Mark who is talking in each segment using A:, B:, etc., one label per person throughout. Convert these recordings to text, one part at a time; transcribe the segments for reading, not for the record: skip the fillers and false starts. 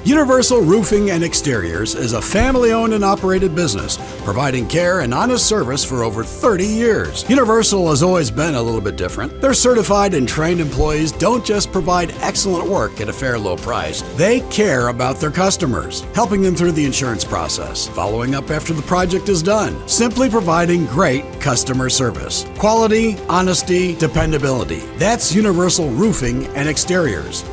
A: Universal Roofing and Exteriors is a family-owned and operated business, providing care and honest service for over 30 years. Universal has always been a little bit different. Their certified and trained employees don't just provide excellent work at a fair low price. They care about their customers, helping them through the insurance process, following up after the project is done, simply providing great customer service. Quality, honesty, dependability. That's Universal Roofing and Exteriors.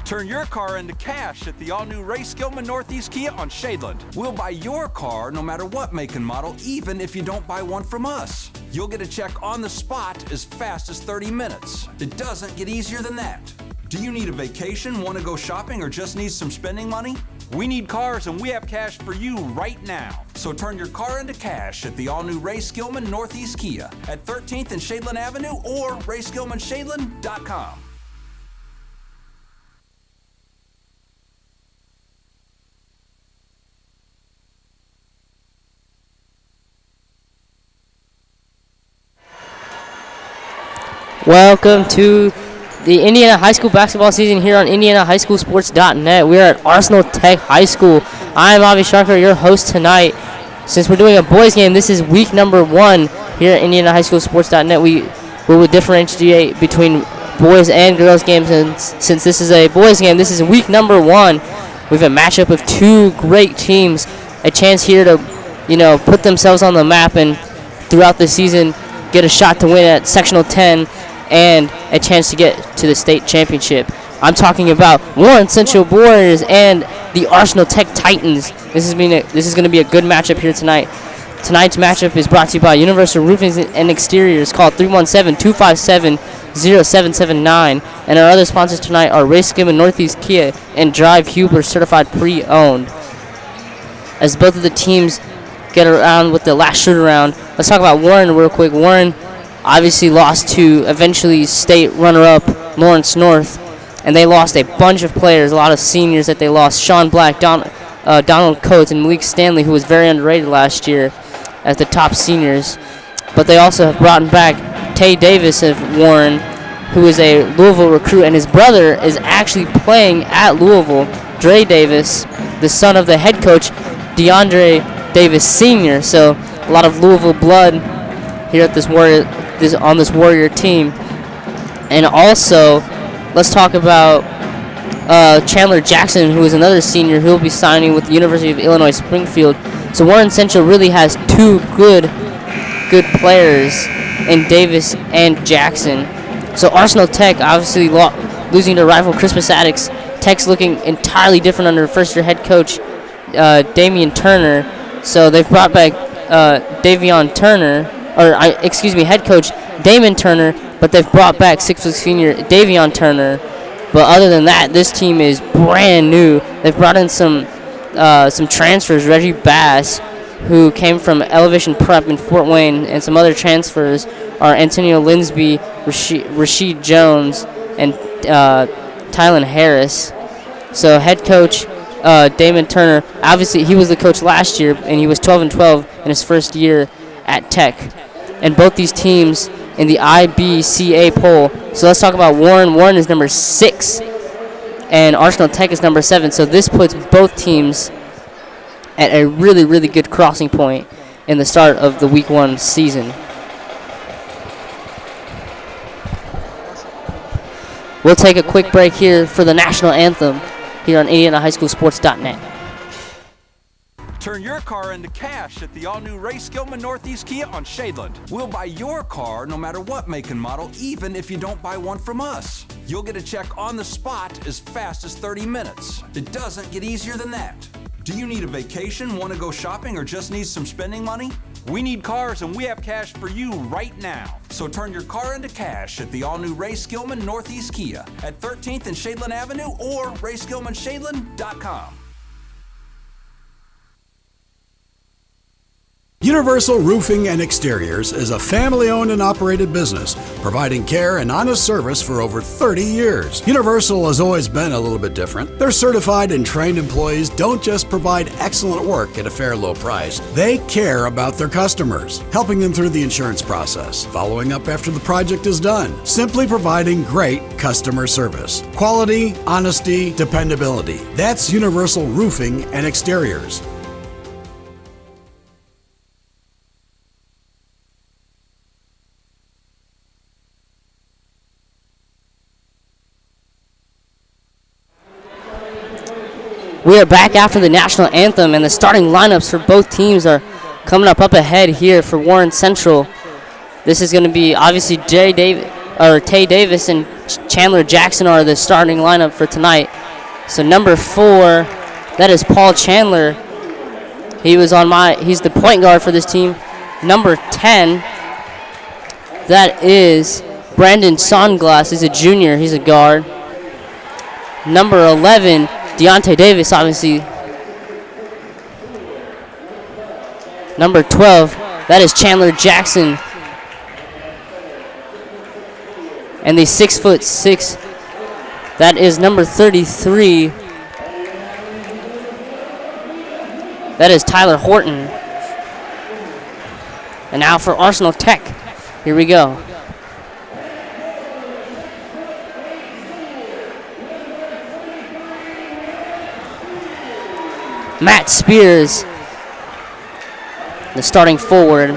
B: Turn your car into cash at the all-new Ray Skillman Northeast Kia on Shadeland. We'll buy your car no matter what make and model, even if you don't buy one from us. You'll get a check on the spot as fast as 30 minutes. It doesn't get easier than that. Do you need a vacation, want to go shopping, or just need some spending money? We need cars and we have cash for you right now. So turn your car into cash at the all-new Ray Skillman Northeast Kia at 13th and Shadeland Avenue or RaySkillmanShadeland.com.
C: Welcome to the Indiana High School basketball season here on IndianaHighSchoolSports.net. We are at Arsenal Tech High School. I am Avi Sharker, your host tonight. Since we're doing a boys game, this is week number 1 here at IndianaHighSchoolSports.net. We will differentiate between boys and girls games, and since this is a boys game, this is week number 1. We have a matchup of two great teams, a chance here to, put themselves on the map and throughout the season get a shot to win at Sectional 10 and a chance to get to the state championship. I'm talking about Warren Central Warriors and the Arsenal Tech Titans. This is going to be a good matchup here tonight. Tonight's matchup is brought to you by Universal Roofing and Exteriors. Call 317-257-0779. And our other sponsors tonight are Ray Skillman Northeast Kia and Drive Huber Certified Pre-Owned. As both of the teams get around with the last shoot-around, let's talk about Warren real quick. Warren obviously lost to eventually state runner-up Lawrence North, and they lost a bunch of players, a lot of seniors that they lost. Sean Black, Donald Coates, and Malik Stanley, who was very underrated last year as the top seniors. But they also have brought back Tay Davis of Warren, who is a Louisville recruit, and his brother is actually playing at Louisville, Dre Davis, the son of the head coach, DeAndre Davis Sr. So a lot of Louisville blood here at this Warrior team. And also, let's talk about Chandler Jackson, who is another senior who will be signing with the University of Illinois Springfield. So Warren Central really has two good players in Davis and Jackson. So Arsenal Tech obviously losing to rival Crispus Attucks. Tech's looking entirely different under first-year head coach Davion Turner. So they've brought back Davion Turner, head coach Damon Turner, but they've brought back 6'6" senior Davion Turner. But other than that, this team is brand new. They've brought in some transfers. Reggie Bass, who came from Elevation Prep in Fort Wayne, and some other transfers are Antonio Linsby, Rasheed Jones, and Tylen Harris. So head coach Damon Turner, obviously he was the coach last year, and he was 12-12 in his first year at Tech. And both these teams in the IBCA poll. So let's talk about Warren. Warren is number 6, and Arsenal Tech is number 7. So this puts both teams at a really, really good crossing point in the start of the Week 1 season. We'll take a quick break here for the national anthem here on IndianaHighSchoolSports.net.
B: Turn your car into cash at the all-new Ray Skillman Northeast Kia on Shadeland. We'll buy your car no matter what make and model, even if you don't buy one from us. You'll get a check on the spot as fast as 30 minutes. It doesn't get easier than that. Do you need a vacation, want to go shopping, or just need some spending money? We need cars and we have cash for you right now. So turn your car into cash at the all-new Ray Skillman Northeast Kia at 13th and Shadeland Avenue or RaySkillmanShadeland.com.
A: Universal Roofing and Exteriors is a family-owned and operated business, providing care and honest service for over 30 years. Universal has always been a little bit different. Their certified and trained employees don't just provide excellent work at a fair low price. They care about their customers, helping them through the insurance process, following up after the project is done, simply providing great customer service. Quality, honesty, dependability. That's Universal Roofing and Exteriors.
C: We are back after the national anthem, and the starting lineups for both teams are coming up ahead here for Warren Central. This is going to be obviously Tay Davis and Chandler Jackson are the starting lineup for tonight. So number 4, that is Paul Chandler. He's the point guard for this team. Number 10, that is Brandon Songlass. He's a junior. He's a guard. Number 11, Deontay Davis, obviously. Number 12, that is Chandler Jackson. And the 6'6", that is number 33. That is Tyler Horton. And now for Arsenal Tech. Here we go. Matt Spears, the starting forward.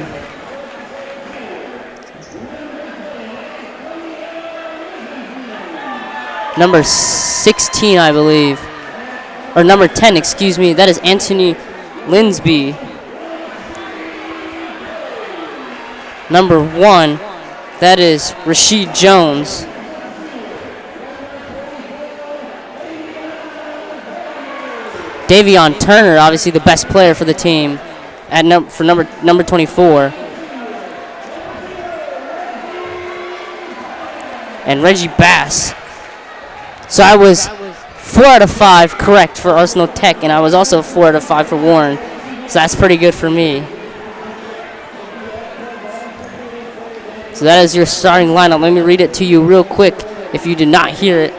C: Number 16, I believe. Or number 10, excuse me. That is Anthony Linsby. Number 1, that is Rashid Jones. Davion Turner, obviously the best player for the team, for number 24. And Reggie Bass. So I was 4 out of 5 correct for Arsenal Tech, and I was also 4 out of 5 for Warren. So that's pretty good for me. So that is your starting lineup. Let me read it to you real quick if you did not hear it.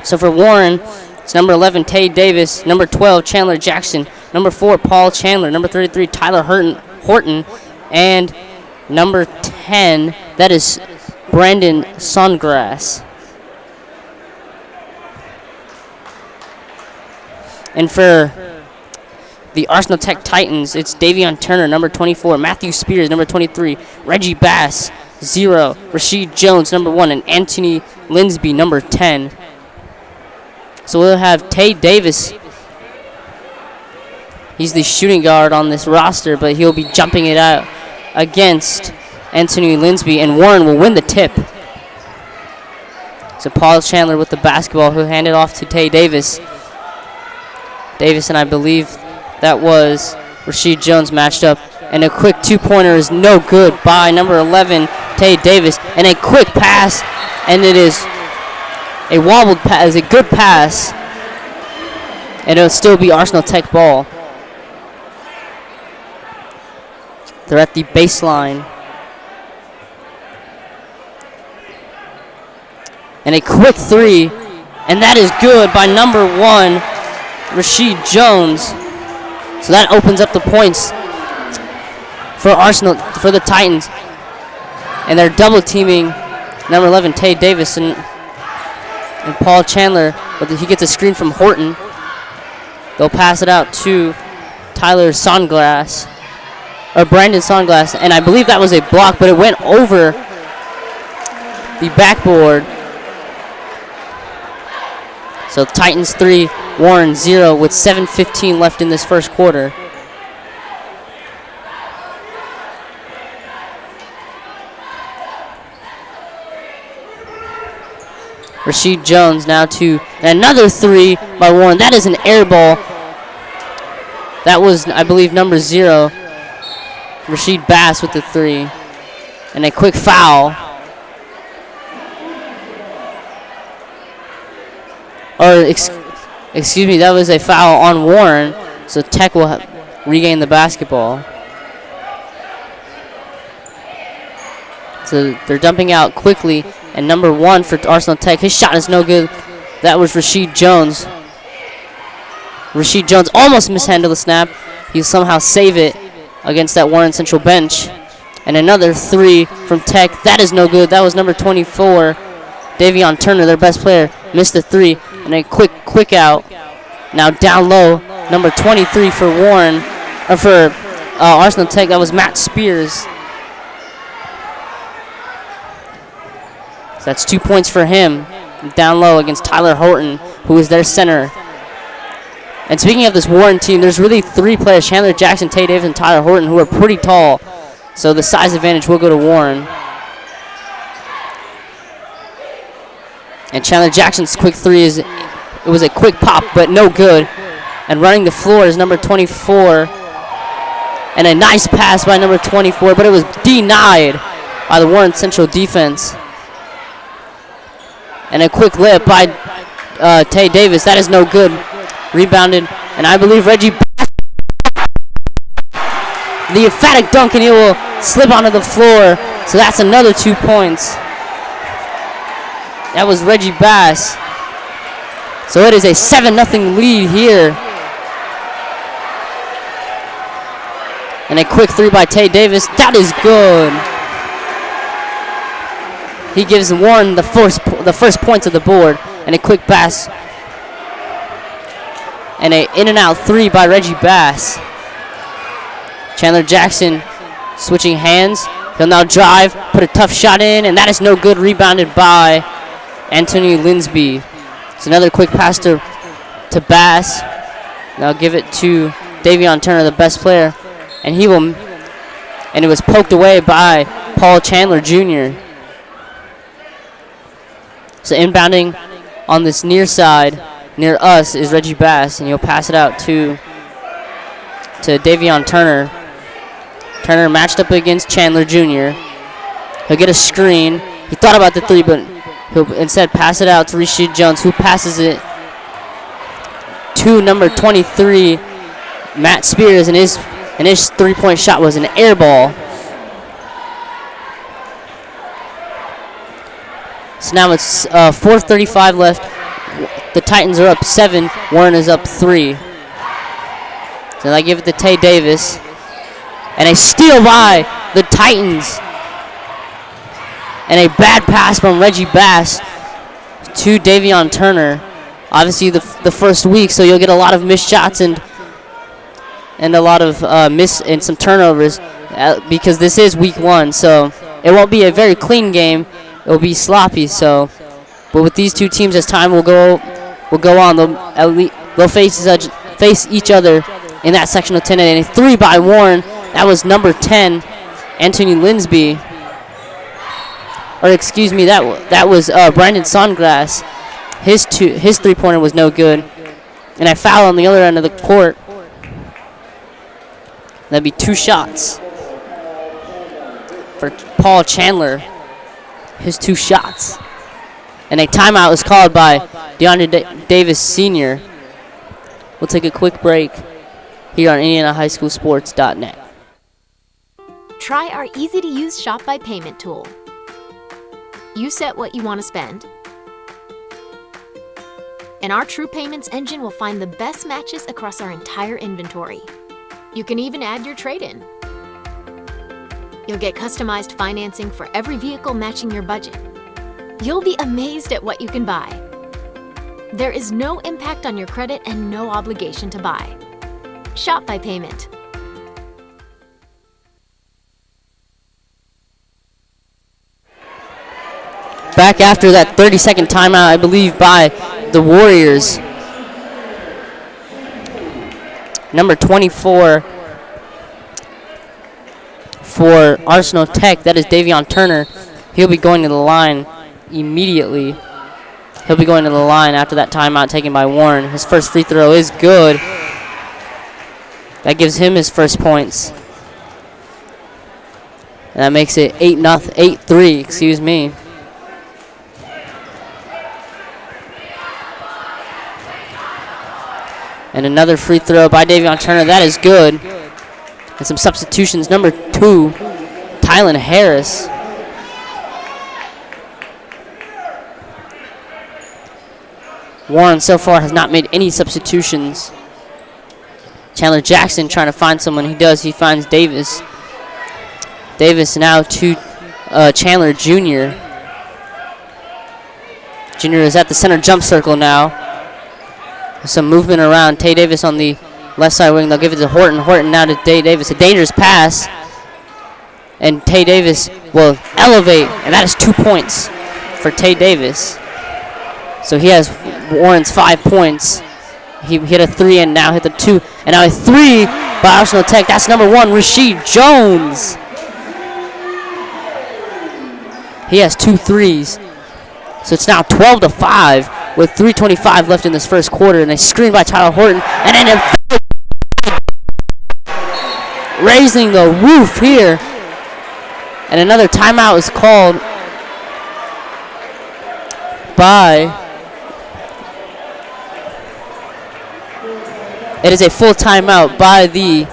C: So for Warren, it's number 11, Tay Davis. Number 12, Chandler Jackson. Number 4, Paul Chandler. Number 33, Tyler Horton. And number 10, that is Brandon Songlass. And for the Arsenal Tech Titans, it's Davion Turner, number 24. Matthew Spears, number 23. Reggie Bass, 0. Rashid Jones, number 1. And Anthony Linsby, number 10. So we'll have Tay Davis. He's the shooting guard on this roster, but he'll be jumping it out against Anthony Linsby, and Warren will win the tip. So Paul Chandler with the basketball, who'll hand it off to Tay Davis. Davis, and I believe that was Rashid Jones matched up. And a quick two-pointer is no good by number 11, Tay Davis. And a quick pass, and it is a wobbled pass, a good pass, and it'll still be Arsenal Tech ball. They're at the baseline. And a quick 3, and that is good by number 1, Rashid Jones. So that opens up the points for Arsenal, for the Titans. And they're double teaming number 11, Tay Davis, and Paul Chandler, but he gets a screen from Horton. They'll pass it out to Tyler Songlass, or Brandon Songlass, and I believe that was a block, but it went over the backboard. So Titans 3, Warren 0 with 7:15 left in this first quarter. Rashid Jones now to another 3 by Warren. That is an air ball. That was, I believe, number 0. Rashid Bass with the 3. And a quick foul. Or, excuse me, that was a foul on Warren. So Tech will regain the basketball. So they're dumping out quickly. And number 1 for Arsenal Tech, his shot is no good. That was Rashid Jones. Rashid Jones almost mishandled the snap. He'll somehow save it against that Warren Central bench. And another 3 from Tech. That is no good. That was number 24, Davion Turner, their best player. Missed the 3. And a quick out. Now down low, number 23 for Warren, or for Arsenal Tech. That was Matt Spears. So that's 2 points for him. Down low against Tyler Horton, who is their center. And speaking of this Warren team, there's really 3 players, Chandler Jackson, Tay Davis, and Tyler Horton, who are pretty tall. So the size advantage will go to Warren. And Chandler Jackson's quick 3 it was a quick pop, but no good. And running the floor is number 24. And a nice pass by number 24, but it was denied by the Warren Central defense. And a quick layup by Tay Davis. That is no good. Rebounded, and I believe Reggie the emphatic dunk, and he will slip onto the floor. So that's another 2 points. That was Reggie Bass. So it is a 7-0 lead here. And a quick 3 by Tay Davis. That is good. He gives Warren the first points of the board. And a quick pass. And a in and out 3 by Reggie Bass. Chandler Jackson switching hands. He'll now drive, put a tough shot in, and that is no good. Rebounded by Anthony Linsby. It's another quick pass to Bass. Now give it to Davion Turner, the best player, and it was poked away by Paul Chandler Jr. So inbounding on this near side, near us, is Reggie Bass, and he'll pass it out to Davion Turner. Turner matched up against Chandler Jr. He'll get a screen. He thought about the 3, but he'll instead pass it out to Rashid Jones, who passes it to number 23, Matt Spears, and his 3-point shot was an air ball. So now it's 4:35 left. The Titans are up 7. Warren is up 3. So they give it to Tay Davis. And a steal by the Titans. And a bad pass from Reggie Bass to Davion Turner. Obviously the first week, so you'll get a lot of missed shots and a lot of some turnovers because this is week 1. So it won't be a very clean game. It will be sloppy. So, but with these two teams, as time will go on, they'll face each other in that sectional 10. And a 3 by Warren. That was number 10, Anthony Linsby. Or excuse me, that was Brandon Songrass. His 3-pointer was no good. And a foul on the other end of the court. That'd be 2 shots for Paul Chandler. His 2 shots. And a timeout was called by DeAndre Davis Sr. We'll take a quick break here on IndianaHighSchoolSports.net.
D: Try our easy-to-use Shop by Payment tool. You set what you want to spend, and our True Payments engine will find the best matches across our entire inventory. You can even add your trade-in. You'll get customized financing for every vehicle matching your budget. You'll be amazed at what you can buy. There is no impact on your credit and no obligation to buy. Shop by Payment.
C: Back after that 30-second timeout, I believe, by the Warriors. Number 24 for Arsenal Tech, that is Davion Turner. He'll be going to the line immediately. He'll be going to the line after that timeout taken by Warren. His first free throw is good. That gives him his first points. And that makes it 8-3, excuse me. And another free throw by Davion Turner. That is good. And some substitutions. Number 2, Tylen Harris. Warren so far has not made any substitutions. Chandler Jackson trying to find someone. He does. He finds Davis. Davis now to Chandler Jr. Jr. is at the center jump circle now. Some movement around. Tay Davis on the left side wing. They'll give it to Horton. Horton now to Tay Davis. A dangerous pass. And Tay Davis will elevate. And that is 2 points for Tay Davis. So he has Warren's 5 points. He hit a 3 and now hit the 2. And now a 3 by Arsenal Tech. That's number 1, Rasheed Jones. He has 2 threes. So it's now 12-5 with 3:25 left in this first quarter. And a screen by Tyler Horton. And then raising the roof here. And another timeout is called by... It is a full timeout by the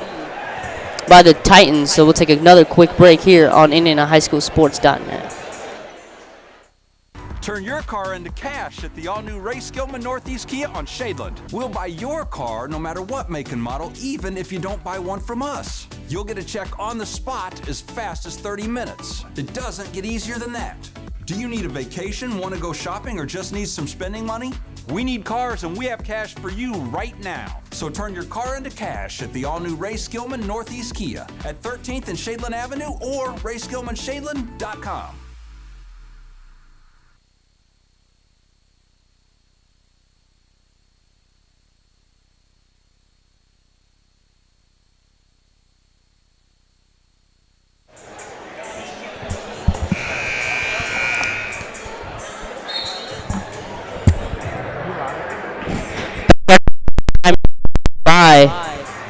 C: Titans. So we'll take another quick break here on IndianaHighSchoolSports.net.
B: Turn your car into cash at the all-new Ray Skillman Northeast Kia on Shadeland. We'll buy your car no matter what make and model, even if you don't buy one from us. You'll get a check on the spot as fast as 30 minutes. It doesn't get easier than that. Do you need a vacation, want to go shopping, or just need some spending money? We need cars, and we have cash for you right now. So turn your car into cash at the all-new Ray Skillman Northeast Kia at 13th and Shadeland Avenue or RaySkillmanShadeland.com.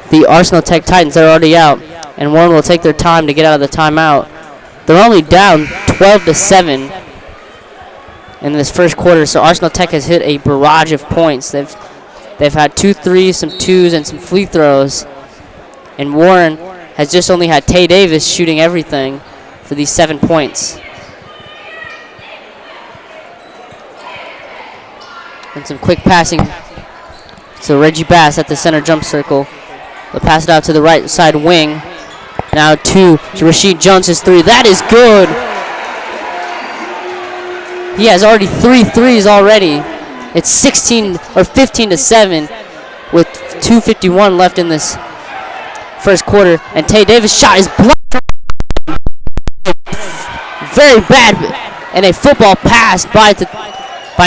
C: The Arsenal Tech Titans are already out, and Warren will take their time to get out of the timeout. They're only down 12-7 in this first quarter, so Arsenal Tech has hit a barrage of points. They've had 2 threes, some 2s, and some free throws, and Warren has just only had Tay Davis shooting everything for these 7 points. And some quick passing. So Reggie Bass at the center jump circle. They'll pass it out to the right side wing. Now to Rasheed Jones' 3. That is good. He has already 3 threes already. It's 15-7 with 2:51 left in this first quarter. And Tay Davis' shot is blocked. Very bad. And a football pass by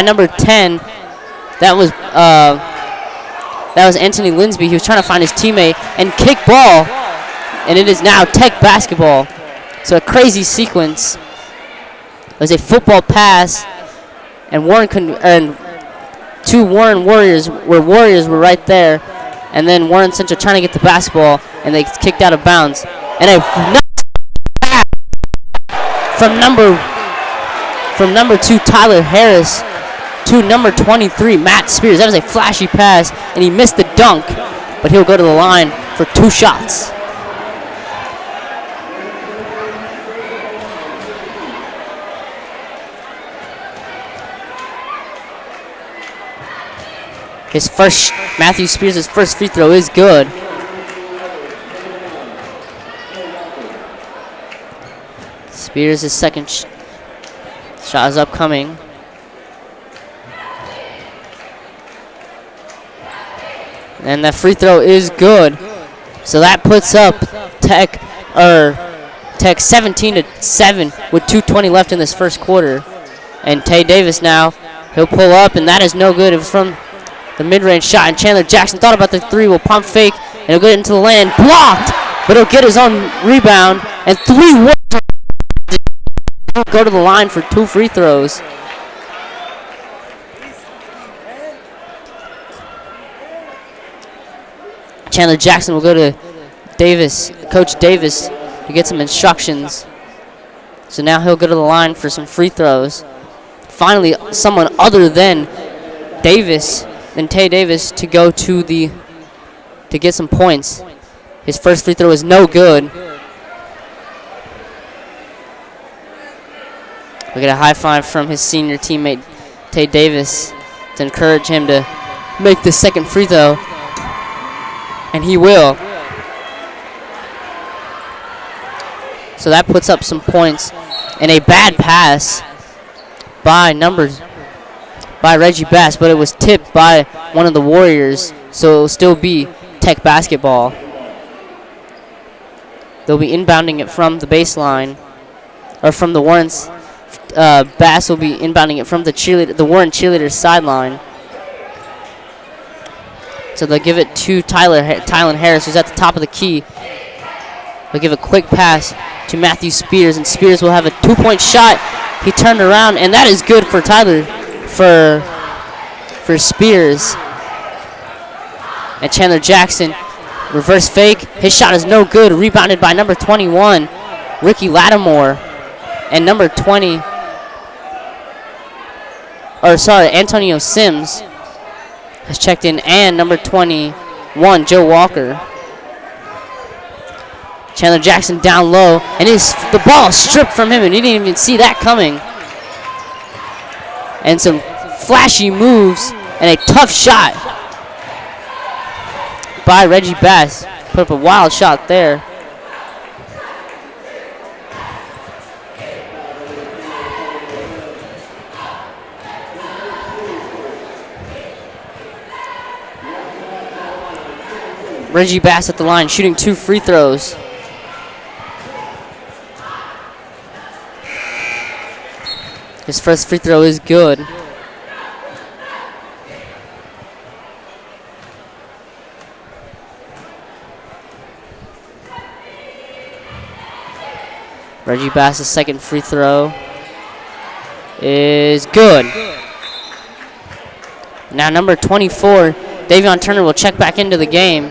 C: number 10. That was Anthony Linsby. He was trying to find his teammate and kick ball. And it is now Tech basketball. So a crazy sequence. It was a football pass. And two Warren Warriors were right there. And then Warren Central trying to get the basketball. And they kicked out of bounds. And a pass from number 2, Tyler Harris, to number 23, Matt Spears. That was a flashy pass, and he missed the dunk, but he'll go to the line for 2 shots. Matthew Spears' first free throw is good. Spears' second shot is upcoming. And that free throw is good. So that puts up Tech 17-7 with 2:20 left in this first quarter. And Tay Davis now, he'll pull up, and that is no good. It was from the mid-range shot, and Chandler Jackson thought about the 3, will pump fake, and he'll get it into the lane. Blocked, but he'll get his own rebound, and 3 will go to the line for 2 free throws. Chandler Jackson will go to Coach Davis, to get some instructions. So now he'll go to the line for some free throws. Finally, someone other than Tay Davis, to go to get some points. His first free throw is no good. We get a high five from his senior teammate, Tay Davis. to encourage him to make the second free throw. And he will. So that puts up some points. And a bad pass by Reggie Bass, but it was tipped by one of the Warriors, so it will still be Tech basketball. They'll be inbounding it from the baseline, or from the Warrens. Bass will be inbounding it from the Warren cheerleaders sideline. So they'll give it to Tylen Harris, who's at the top of the key. They'll give a quick pass to Matthew Spears, and Spears will have a 2-point shot. He turned around, and that is good for for Spears. And Chandler Jackson, reverse fake. His shot is no good. Rebounded by number 21, Ricky Lattimore. And number 20, Antonio Sims has checked in, and number 21, Joe Walker. Chandler Jackson down low, and the ball stripped from him, and he didn't even see that coming. And some flashy moves, and a tough shot by Reggie Bass. Put up a wild shot there. Reggie Bass at the line, shooting 2 free throws. His first free throw is good. Reggie Bass's second free throw is good. Now number 24, Davion Turner will check back into the game.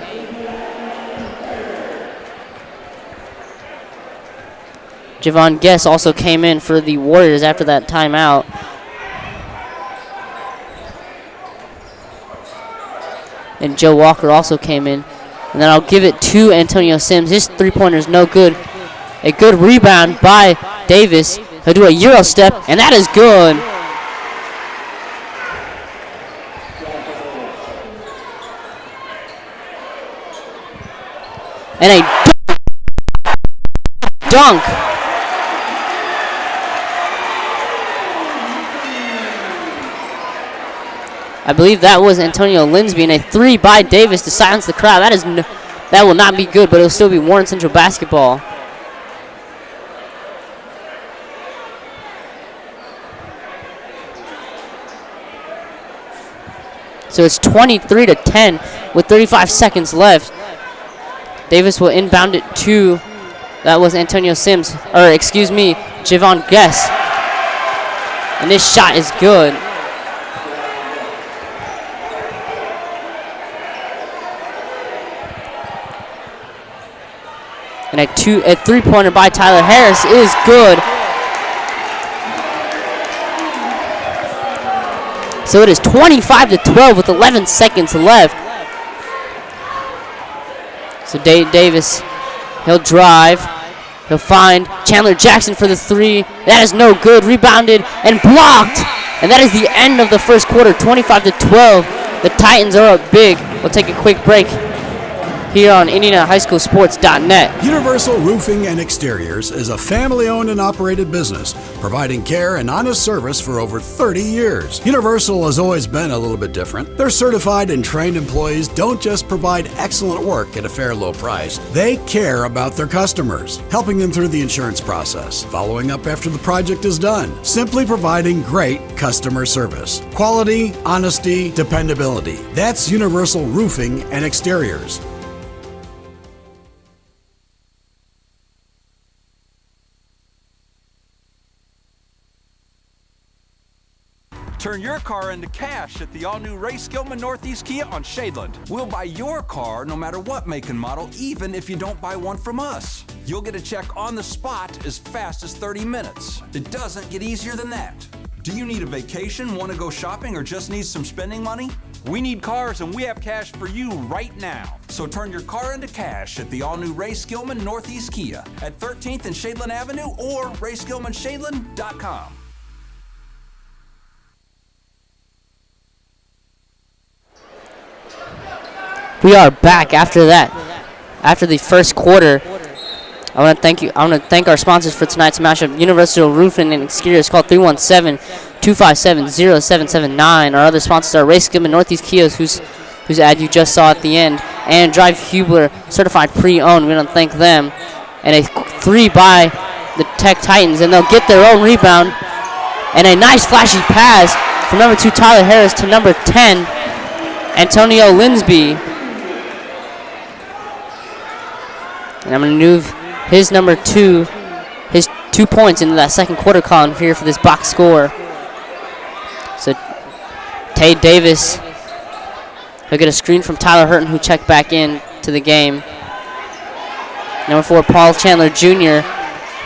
C: Javon Guess also came in for the Warriors after that timeout. And Joe Walker also came in. And then I'll give it to Antonio Sims. His three-pointer is no good. A good rebound by Davis. He'll do a Euro step, and that is good. And a dunk. I believe that was Antonio Linsby, and a 3 by Davis to silence the crowd. That will not be good, but it will still be Warren Central basketball. So it's 23-10 with 35 seconds left. Davis will inbound it to, that was Antonio Sims, or excuse me, Javon Guess. And this shot is good. And a three-pointer by Tyler Harris is good. So it is 25-12 with 11 seconds left. So Davis, he'll drive. He'll find Chandler Jackson for the 3. That is no good. Rebounded and blocked. And that is the end of the first quarter, 25-12. The Titans are up big. We'll take a quick break here on IndianaHighSchoolSports.net.
A: Universal Roofing and Exteriors is a family-owned and operated business, providing care and honest service for over 30 years. Universal has always been a little bit different. Their certified and trained employees don't just provide excellent work at a fair low price. They care about their customers, helping them through the insurance process, following up after the project is done, simply providing great customer service. Quality, honesty, dependability. That's Universal Roofing and Exteriors.
B: Turn your car into cash at the all-new Ray Skillman Northeast Kia on Shadeland. We'll buy your car no matter what make and model, even if you don't buy one from us. You'll get a check on the spot as fast as 30 minutes. It doesn't get easier than that. Do you need a vacation, want to go shopping, or just need some spending money? We need cars, and we have cash for you right now. So turn your car into cash at the all-new Ray Skillman Northeast Kia at 13th and Shadeland Avenue or RaySkillmanShadeland.com.
C: We are back after that. After the first quarter, I want to thank our sponsors for tonight's matchup. Universal Roofing and Exteriors. Call 317-257-0779. Our other sponsors are Ray Skillman, Northeast Kia, whose ad you just saw at the end, and Drive Hubler, certified pre-owned. We want to thank them. And a 3 by the Tech Titans, and they'll get their own rebound. And a nice flashy pass from number 2 Tyler Harris to number 10 Antonio Linsby. And I'm going to move his number 2, his 2 points into that second quarter column here for this box score. So Tay Davis, he'll get a screen from Tyler Hurton, who checked back in to the game. Number 4 Paul Chandler Jr.,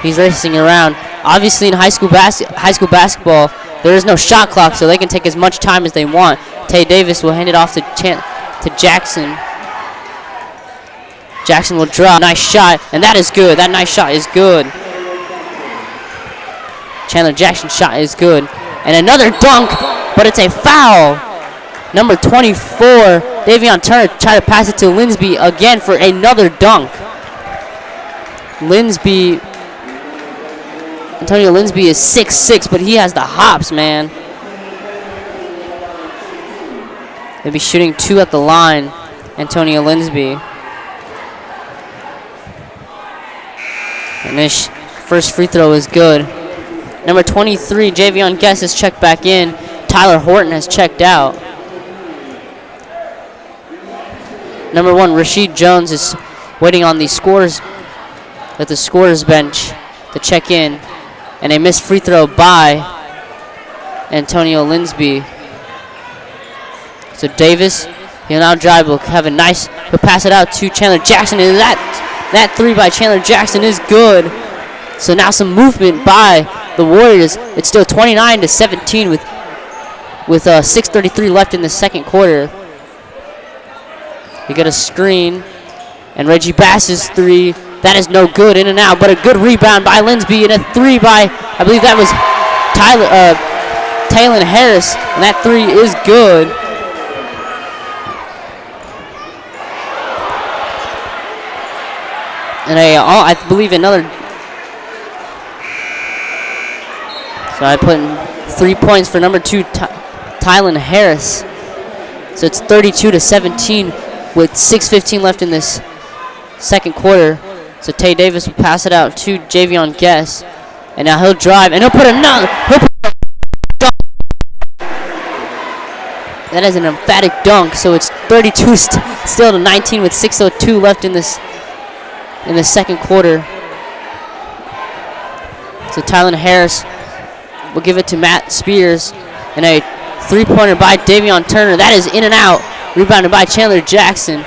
C: he's racing around. Obviously in high school basketball, there is no shot clock, so they can take as much time as they want. Tay Davis will hand it off to Jackson. Jackson will draw. Nice shot, and that is good. That nice shot is good. Chandler Jackson's shot is good. And another dunk, but it's a foul. Number 24, Davion Turner, tried to pass it to Linsby again for another dunk. Antonio Linsby is 6'6", but he has the hops, man. He'll be shooting 2 at the line, Antonio Linsby. And this first free throw is good. Number 23, Javion Guess has checked back in. Tyler Horton has checked out. Number 1, Rasheed Jones is waiting on the scorers at the scorers bench to check in. And a missed free throw by Antonio Linsby. So Davis, he'll now drive. He'll pass it out to Chandler Jackson. And that 3 by Chandler Jackson is good. So now some movement by the Warriors. It's still 29-17 with 6:33 left in the second quarter. You get a screen, and Reggie Bass's 3. That is no good, in and out, but a good rebound by Linsby, and a 3 by, I believe that was Taylon Harris, and that 3 is good. And I believe another. So I put in 3 points for number 2, Taylon Harris. So it's 32-17 with 6:15 left in this second quarter. So Tay Davis will pass it out to Javion Guess. And now he'll drive, and he'll put another. That is an emphatic dunk. So it's 32 still to 19 with 6:02 left in the second quarter. So Tylen Harris will give it to Matt Spears. And a 3-pointer by Davion Turner. That is in and out. Rebounded by Chandler Jackson.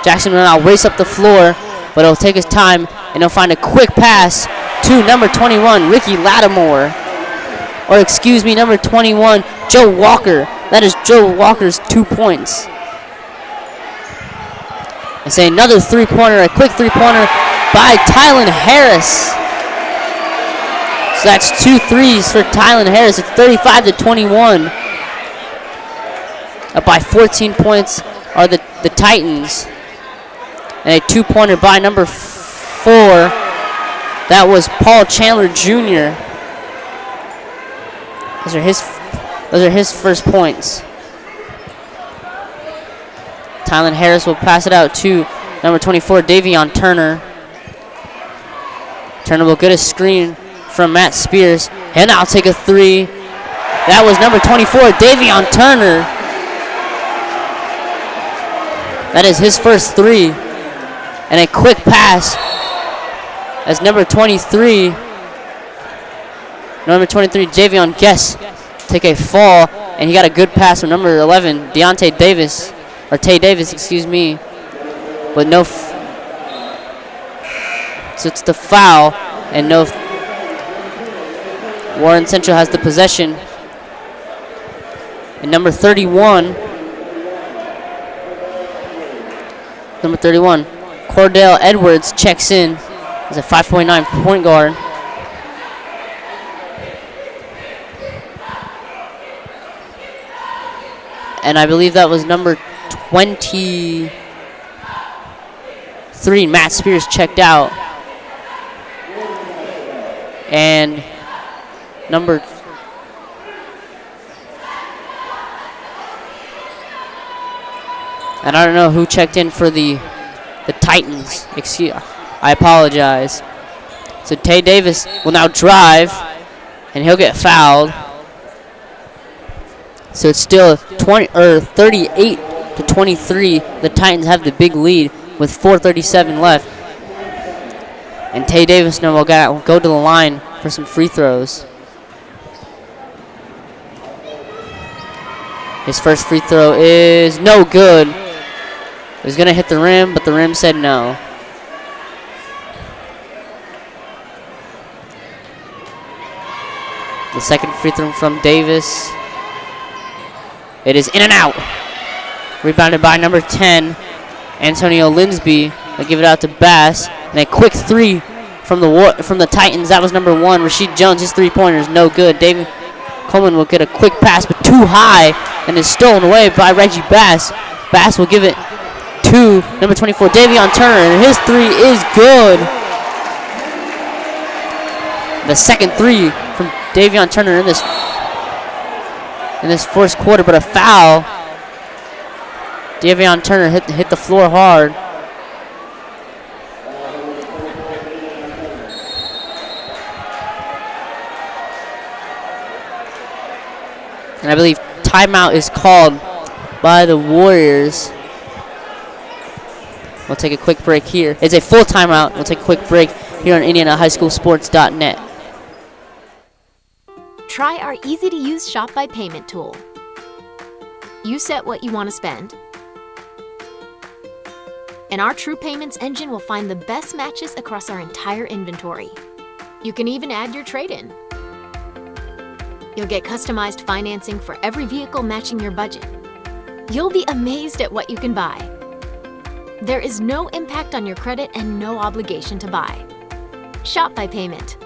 C: Jackson will now race up the floor, but he'll take his time, and he'll find a quick pass to number 21, Ricky Lattimore. Or excuse me, number 21, Joe Walker. That is Joe Walker's 2 points. I say another 3-pointer, a quick 3-pointer by Tylen Harris. So that's 2 threes for Tylen Harris. It's 35-21. Up by 14 points are the Titans. And a 2-pointer by number 4. That was Paul Chandler Jr. Those are his first points. Tylen Harris will pass it out to number 24, Davion Turner. Turner will get a screen from Matt Spears. And now take a 3. That was number 24, Davion Turner. That is his first 3. And a quick pass as number 23, Javion Guess, take a fall, and he got a good pass from number 11, Tay Davis, excuse me, but no. So it's the foul, and no. Warren Central has the possession, and number 31, Cordell Edwards checks in as a 5.9 point guard. And I believe that was number 20. 3. Matt Spears checked out. And number and I don't know who checked in for the Titans. Excuse, I apologize. So Tay Davis will now drive, and he'll get fouled. So it's still 38 to 23. The Titans have the big lead with 4:37 left. And Tay Davis now will go to the line for some free throws. His first free throw is no good. He was going to hit the rim, but the rim said no. The second free throw from Davis. It is in and out. Rebounded by number 10, Antonio Linsby. They give it out to Bass. And a quick 3 from the Titans. That was number 1. Rasheed Jones, his 3-pointer is no good. David Coleman will get a quick pass, but too high, and is stolen away by Reggie Bass. Bass will give it to number 24, Davion Turner, and his 3 is good. The second 3 from Davion Turner in this first quarter, but a foul. Davion Turner hit the floor hard. And I believe timeout is called by the Warriors. We'll take a quick break here. It's a full timeout. We'll take a quick break here on IndianaHighSchoolSports.net.
D: Try our easy-to-use Shop by Payment tool. You set what you want to spend, and our True Payments engine will find the best matches across our entire inventory. You can even add your trade-in. You'll get customized financing for every vehicle matching your budget. You'll be amazed at what you can buy. There is no impact on your credit and no obligation to buy. Shop by Payment.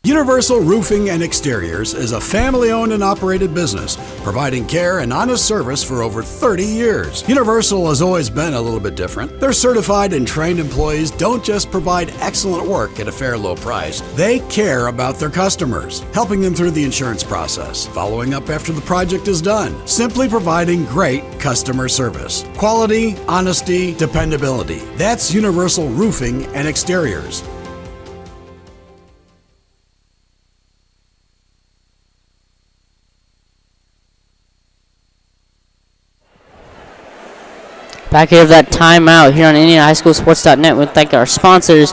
A: Universal Roofing and Exteriors is a family-owned and operated business, providing care and honest service for over 30 years. Universal has always been a little bit different. Their certified and trained employees don't just provide excellent work at a fair low price. They care about their customers, helping them through the insurance process, following up after the project is done, simply providing great customer service. Quality, honesty, dependability. That's Universal Roofing and Exteriors.
C: Back here of that timeout here on IndianaHighSchoolSports.net. We'll thank our sponsors,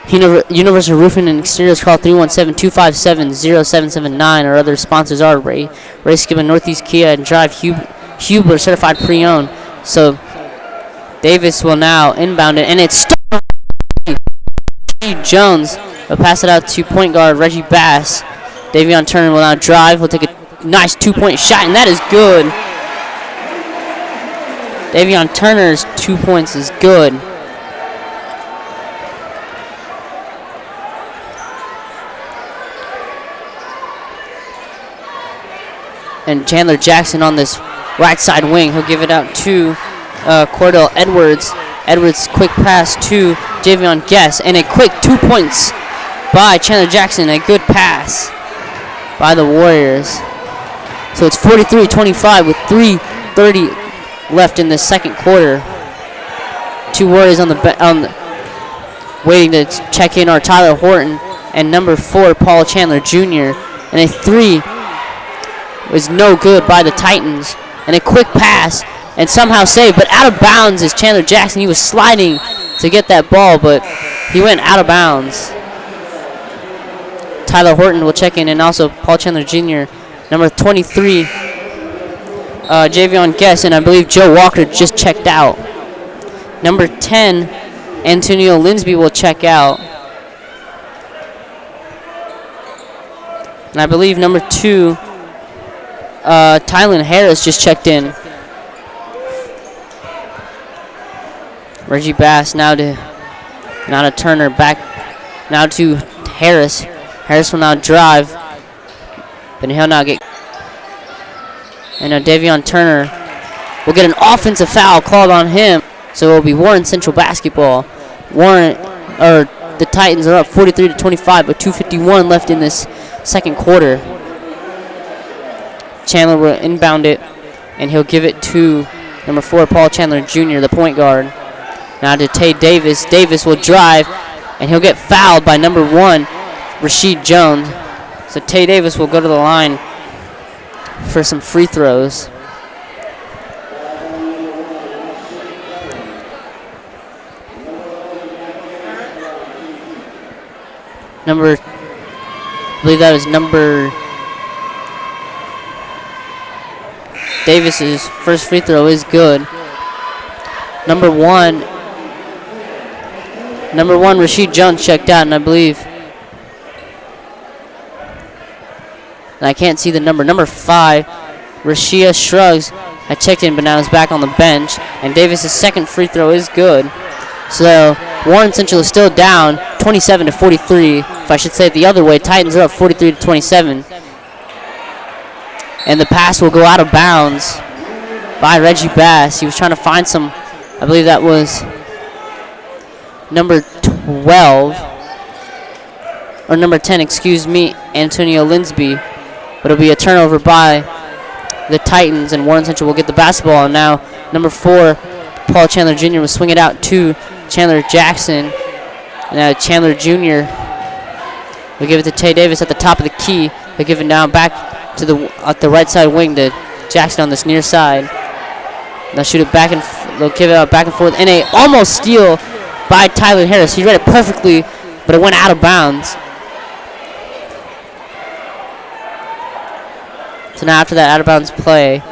C: Universal Roofing and Exteriors. Call 317-257-0779. Our other sponsors are Ray Skibben, Northeast Kia, and Drive Huber, certified pre-owned. So Davis will now inbound it, and it's Jones will pass it out to point guard Reggie Bass. Davion Turner will now drive. He'll take a nice 2-point shot, and that is good. Davion Turner's 2 points is good. And Chandler Jackson on this right side wing. He'll give it out to Cordell Edwards. Edwards' quick pass to Javion Guess. And a quick 2 points by Chandler Jackson. A good pass by the Warriors. So it's 43-25 with 3:30 left in the second quarter. Two Warriors waiting to check in are Tyler Horton and number 4 Paul Chandler Jr. And a 3 was no good by the Titans. And a quick pass and somehow saved, but out of bounds is Chandler Jackson. He was sliding to get that ball, but he went out of bounds. Tyler Horton will check in, and also Paul Chandler Jr. Number 23 Javion Guess, and I believe Joe Walker just checked out. Number 10, Antonio Linsby will check out. And I believe number 2, Tylen Harris just checked in. Reggie Bass now to Turner, back now to Harris. Harris will now drive, but he'll now get. And Davion Turner will get an offensive foul called on him. So it will be Warren Central basketball. The Titans are up 43-25 with 2:51 left in this second quarter. Chandler will inbound it, and he'll give it to number 4, Paul Chandler Jr., the point guard. Now to Tay Davis. Davis will drive, and he'll get fouled by number 1, Rashid Jones. So Tay Davis will go to the line for some free throws. I believe that was number Davis's first free throw is good. Number one, Rashid Jones checked out, and I believe, and I can't see the number. Number 5, Rashia Shrugs, I checked in, but now is back on the bench. And Davis's second free throw is good. So Warren Central is still down 27-43. If I should say it the other way, Titans are up 43-27. And the pass will go out of bounds by Reggie Bass. He was trying to find some, I believe that was number 12, or number 10, excuse me, Antonio Linsby. But it'll be a turnover by the Titans, and Warren Central will get the basketball. And now number 4, Paul Chandler Jr. will swing it out to Chandler Jackson. And now Chandler Jr. will give it to Tay Davis at the top of the key. He'll give it down back to the right side wing to Jackson on this near side. They'll shoot it back and they'll give it out back and forth. And a almost steal by Tyler Harris. He read it perfectly, but it went out of bounds. So now after that out of bounds play,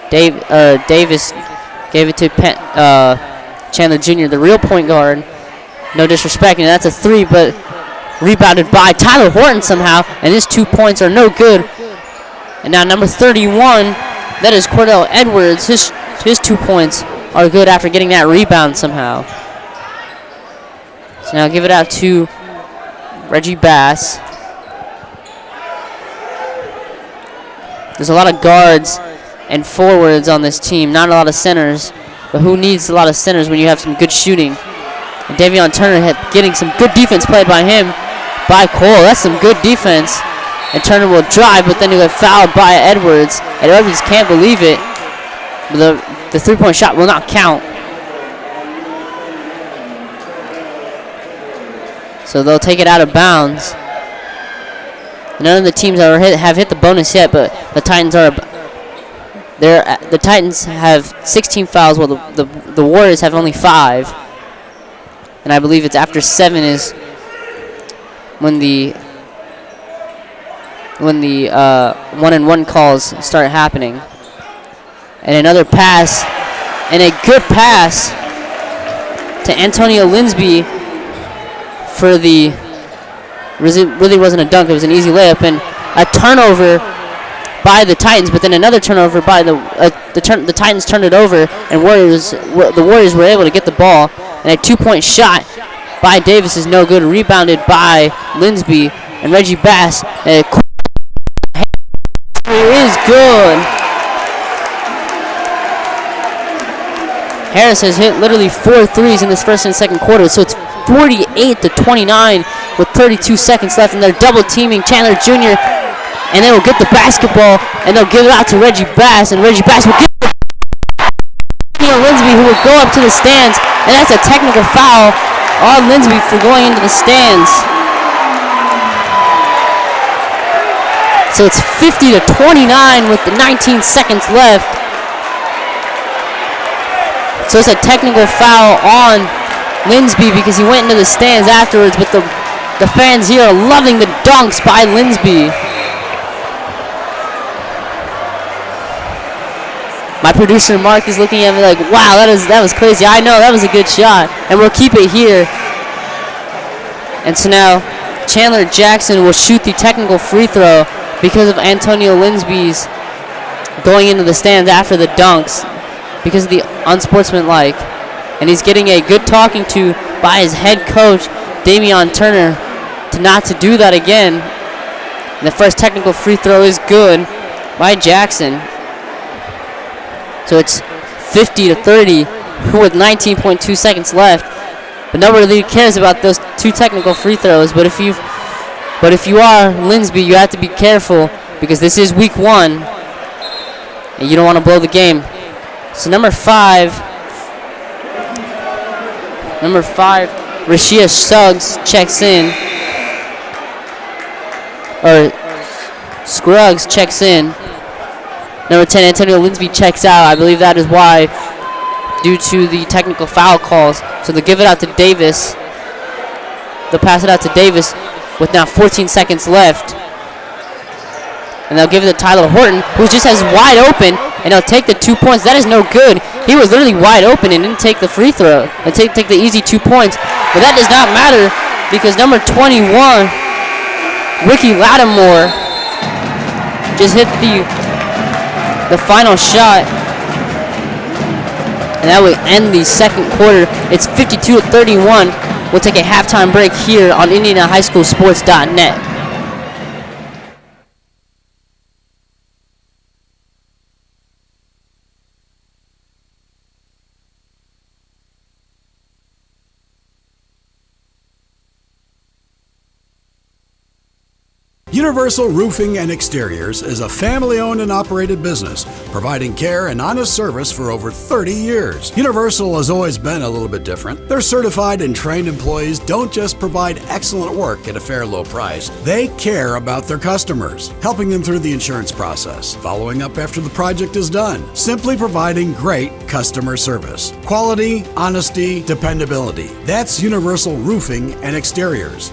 C: Davis gave it to Chandler Jr., the real point guard. No disrespect, and that's a 3, but rebounded by Tyler Horton somehow, and his 2 points are no good. And now number 31, that is Cordell Edwards. His 2 points are good after getting that rebound somehow. So now give it out to Reggie Bass. There's a lot of guards and forwards on this team, not a lot of centers. But who needs a lot of centers when you have some good shooting? And Davion Turner getting some good defense played by him, by Cole. That's some good defense. And Turner will drive, but then he'll get fouled by Edwards. And Edwards can't believe it. The 3-point shot will not count. So they'll take it out of bounds. None of the teams have hit the bonus yet, but the Titans are. The Titans have 16 fouls, while the Warriors have only 5. And I believe it's after 7 is when the 1-and-1 calls start happening. And another pass, and a good pass to Antonio Linsby for the. Really wasn't a dunk, it was an easy layup, and a turnover by the Titans, but then another turnover by the Titans turned it over, and the Warriors were able to get the ball, and a 2-point shot by Davis is no good, rebounded by Linsby, and Reggie Bass is good. Harris has hit literally 4 threes in this first and second quarter, so it's 48-29 with 32 seconds left, and they're double teaming Chandler Jr., and they will get the basketball, and they'll give it out to Reggie Bass, and Reggie Bass will give it to Linsby, who will go up to the stands, and that's a technical foul on Linsby for going into the stands. So it's 50-29 with the 19 seconds left. So it's a technical foul on Linsby because he went into the stands afterwards, but the fans here are loving the dunks by Linsby. My producer Mark is looking at me like, wow, that was crazy. I know, that was a good shot. And we'll keep it here. And so now Chandler Jackson will shoot the technical free throw because of Antonio Linsby's going into the stands after the dunks because of the unsportsmanlike. And he's getting a good talking to by his head coach, Davion Turner, not to do that again. And the first technical free throw is good by Jackson. So it's 50-30 with 19.2 seconds left. But nobody really cares about those 2 technical free throws. But if you are Linsby, you have to be careful because this is week 1, and you don't want to blow the game. So number 5, Rashia Suggs checks in, or Scruggs checks in. Number 10, Antonio Linsby checks out. I believe that is why, due to the technical foul calls. So they'll give it out to Davis. They'll pass it out to Davis with now 14 seconds left. And they'll give it to Tyler Horton, who just has wide open, and he'll take the 2 points. That is no good. He was literally wide open and didn't take the free throw. And take the easy 2 points. But that does not matter because number 21, Ricky Lattimore, just hit the final shot. And that would end the second quarter. It's 52-31. We'll take a halftime break here on IndianaHighSchoolSports.net.
A: Universal Roofing and Exteriors is a family-owned and operated business, providing care and honest service for over 30 years. Universal has always been a little bit different. Their certified and trained employees don't just provide excellent work at a fair low price. They care about their customers, helping them through the insurance process, following up after the project is done, simply providing great customer service. Quality, honesty, dependability. That's Universal Roofing and Exteriors.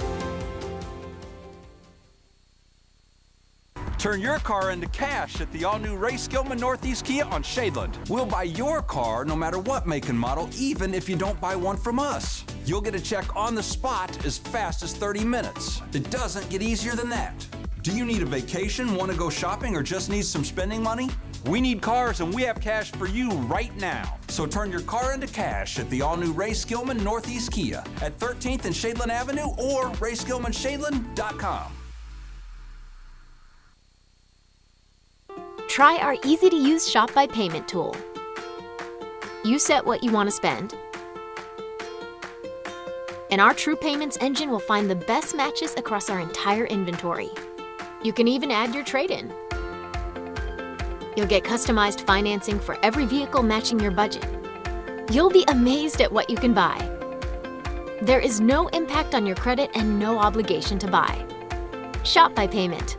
B: Turn your car into cash at the all-new Ray Skillman Northeast Kia on Shadeland. We'll buy your car no matter what make and model, even if you don't buy one from us. You'll get a check on the spot as fast as 30 minutes. It doesn't get easier than that. Do you need a vacation, want to go shopping, or just need some spending money? We need cars, and we have cash for you right now. So turn your car into cash at the all-new Ray Skillman Northeast Kia at 13th and Shadeland Avenue or RaySkillmanShadeland.com.
D: Try our easy-to-use Shop by Payment tool. You set what you want to spend, and our True Payments engine will find the best matches across our entire inventory. You can even add your trade-in. You'll get customized financing for every vehicle matching your budget. You'll be amazed at what you can buy. There is no impact on your credit and no obligation to buy. Shop by Payment.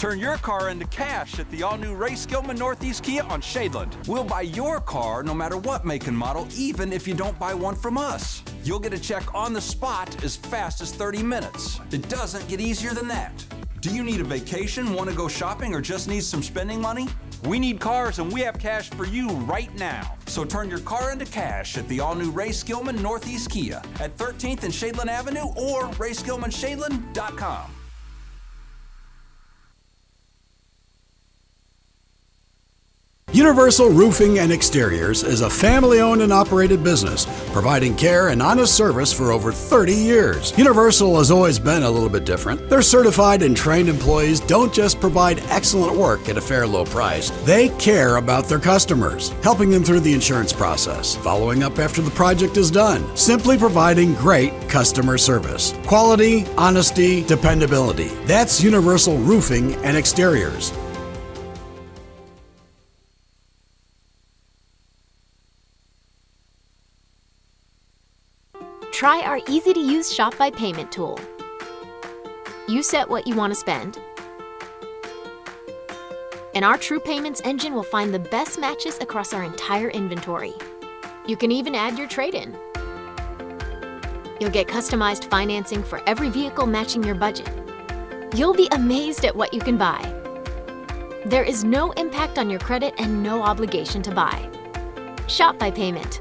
B: Turn your car into cash at the all-new Ray Skillman Northeast Kia on Shadeland. We'll buy your car no matter what make and model, even if you don't buy one from us. You'll get a check on the spot as fast as 30 minutes. It doesn't get easier than that. Do you need a vacation, want to go shopping, or just need some spending money? We need cars, and we have cash for you right now. So turn your car into cash at the all-new Ray Skillman Northeast Kia at 13th and Shadeland Avenue or RaySkillmanShadeland.com.
A: Universal Roofing and Exteriors is a family-owned and operated business, providing care and honest service for over 30 years. Universal has always been a little bit different. Their certified and trained employees don't just provide excellent work at a fair low price. They care about their customers, helping them through the insurance process, following up after the project is done, simply providing great customer service. Quality, honesty, dependability. That's Universal Roofing and Exteriors.
D: Try our easy-to-use Shop by Payment tool. You set what you want to spend, and our True Payments engine will find the best matches across our entire inventory. You can even add your trade-in. You'll get customized financing for every vehicle matching your budget. You'll be amazed at what you can buy. There is no impact on your credit and no obligation to buy. Shop by Payment.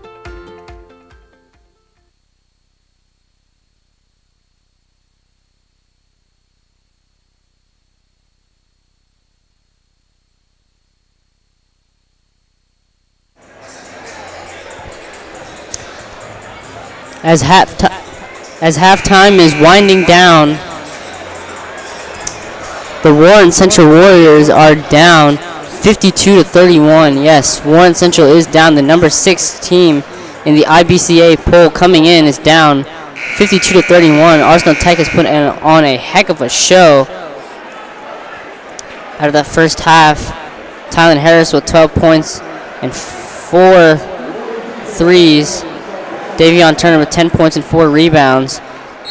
C: As halftime is winding down, the Warren Central Warriors are down 52-31. Yes, Warren Central is down. The number 6 team in the IBCA poll coming in is down 52-31. Arsenal Tech has put on a heck of a show out of that first half. Tylen Harris with 12 points and 4 threes. Davion Turner with 10 points and 4 rebounds.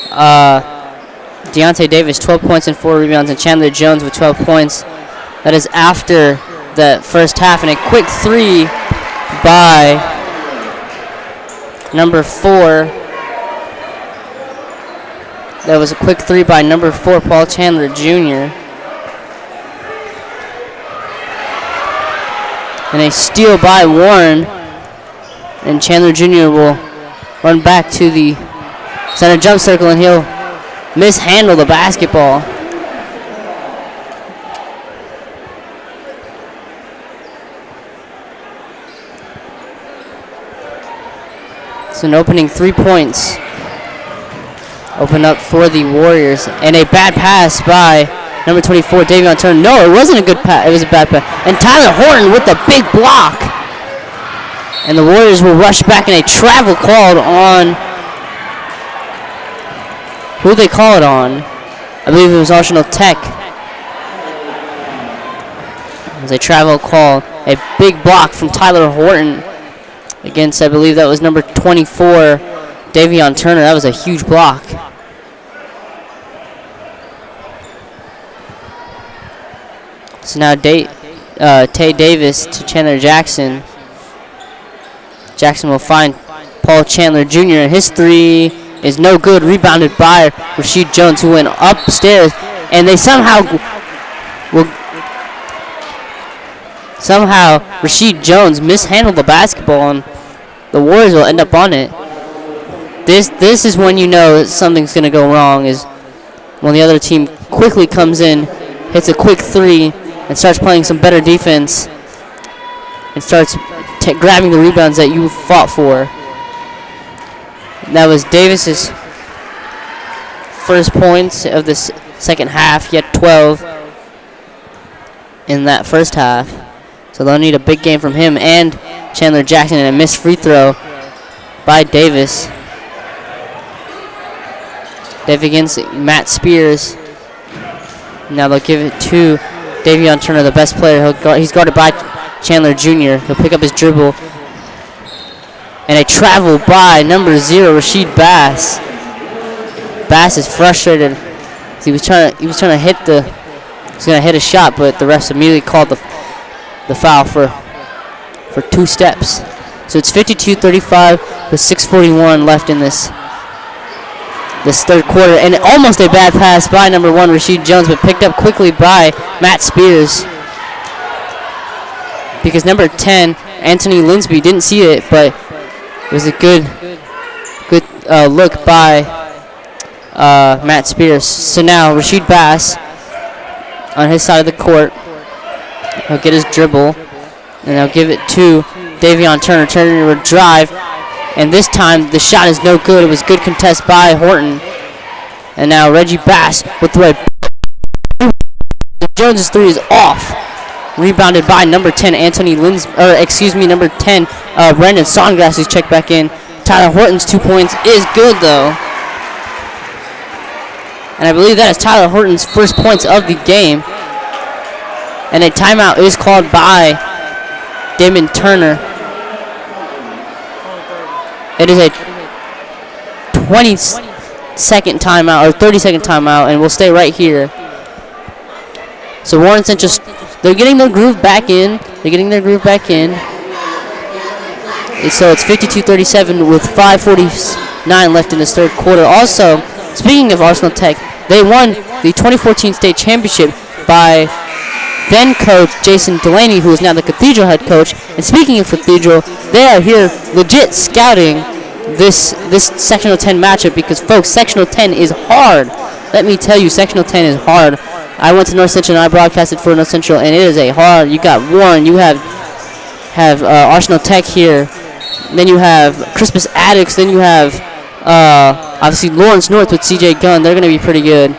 C: Deontay Davis, 12 points and 4 rebounds. And Chandler Jones with 12 points. That is after the first half. And a quick 3 by number 4. That was a quick 3 by number 4, Paul Chandler Jr. And a steal by Warren. And Chandler Jr. will run back to the center jump circle, and he'll mishandle the basketball. It's an opening 3 points. Open up for the Warriors. And a bad pass by number 24, Davion Turner. No, it wasn't a good pass. It was a bad pass. And Tyler Horton with the big block. And the Warriors will rush back, and a travel called on. Who did they call it on? I believe it was Arsenal Tech. It was a travel call. A big block from Tyler Horton against, I believe that was number 24, Davion Turner. That was a huge block. So now Tay Davis to Chandler Jackson. Jackson will find Paul Chandler Jr. and his 3 is no good. Rebounded by Rasheed Jones, who went upstairs, and they somehow Rasheed Jones mishandled the basketball, and the Warriors will end up on it. This is when you know that something's going to go wrong, is when the other team quickly comes in, hits a quick 3, and starts playing some better defense, and starts grabbing the rebounds that you fought for. That was Davis's first points of the second half. He had 12 in that first half. So they'll need a big game from him and Chandler Jackson, and a missed free throw by Davis. Dave against Matt Spears. Now they'll give it to Davion Turner, the best player. He's guarded by Chandler Jr. He'll pick up his dribble. And a travel by number 0, Rasheed Bass. Bass is frustrated. He was trying to hit the He's going to hit a shot, but the refs immediately called the foul for 2 steps. So it's 52-35 with 6:41 left in this third quarter. And almost a bad pass by number 1, Rasheed Jones, but picked up quickly by Matt Spears. Because number 10, Anthony Linsby, didn't see it, but it was a good look by Matt Spears. So now Rasheed Bass on his side of the court. He'll get his dribble, and he'll give it to Davion Turner. Turner will drive, and this time the shot is no good. It was good contest by Horton. And now Reggie Bass with the right. Jones' 3 is off. Rebounded by number 10, number 10, Brandon Songrass, who's checked back in. Tyler Horton's 2 points is good, though. And I believe that is Tyler Horton's first points of the game. And a timeout is called by Davion Turner. It is a 20-second timeout, or 30-second timeout, and we'll stay right here. So Warren Central, they're getting their groove back in. So it's 52-37 with 5:49 left in this third quarter. Also, speaking of Arsenal Tech, they won the 2014 state championship by then coach Jason Delaney, who is now the Cathedral head coach. And speaking of Cathedral, they are here legit scouting this Sectional 10 matchup because, folks, Sectional 10 is hard. Let me tell you, Sectional 10 is hard. I went to North Central and I broadcasted for North Central, and it is a hard. You got Warren, you have Arsenal Tech here, then you have Crispus Attucks, then you have obviously Lawrence North with CJ Gunn. They're going to be pretty good.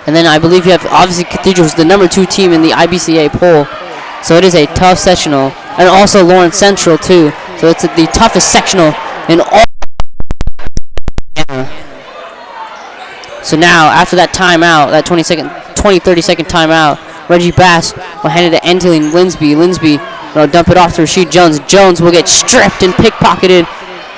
C: And then I believe you have obviously Cathedral, who's the number 2 team in the IBCA poll. So it is a tough sectional, and also Lawrence Central too. So it's the toughest sectional in all. So now, after that timeout, that 30-second timeout, Reggie Bass will hand it to Anthony Linsby. Linsby will dump it off to Rasheed Jones. Jones will get stripped and pickpocketed,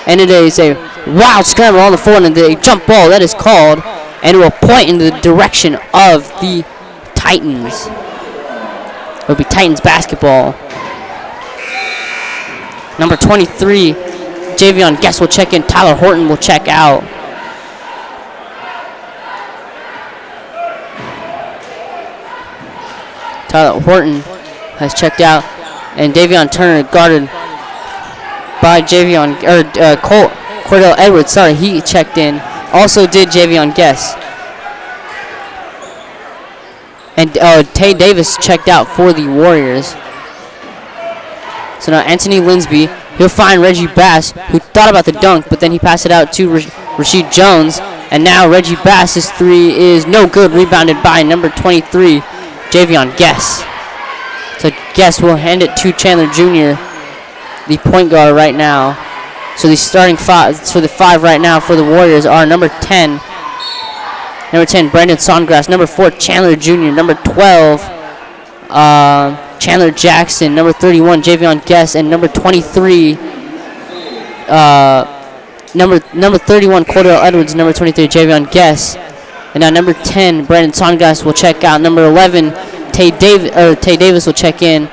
C: and it is a wild scramble on the floor, and the jump ball that is called, and it will point in the direction of the Titans. It will be Titans basketball. Number 23, Javion Guess will check in. Tyler Horton will check out. Tyler Horton has checked out, and Davion Turner guarded by Cordell Edwards. Sorry, he checked in. Also did Javion Guess. And Tay Davis checked out for the Warriors. So now Anthony Linsby, he'll find Reggie Bass, who thought about the dunk, but then he passed it out to Rasheed Jones. And now Reggie Bass's 3 is no good, rebounded by number 23, Javion Guess. So Guess will hand it to Chandler Jr., the point guard right now. So the starting 5, so the 5 right now for the Warriors are number 10, Brandon Songrass, number 4, Chandler Jr., number 12, Chandler Jackson, number 31, Javion Guess, and number 23, number 31, Cordell Edwards, number 23, Javion Guess. And now number 10, Brandon Songrass will check out. Number 11, Tay Davis will check in.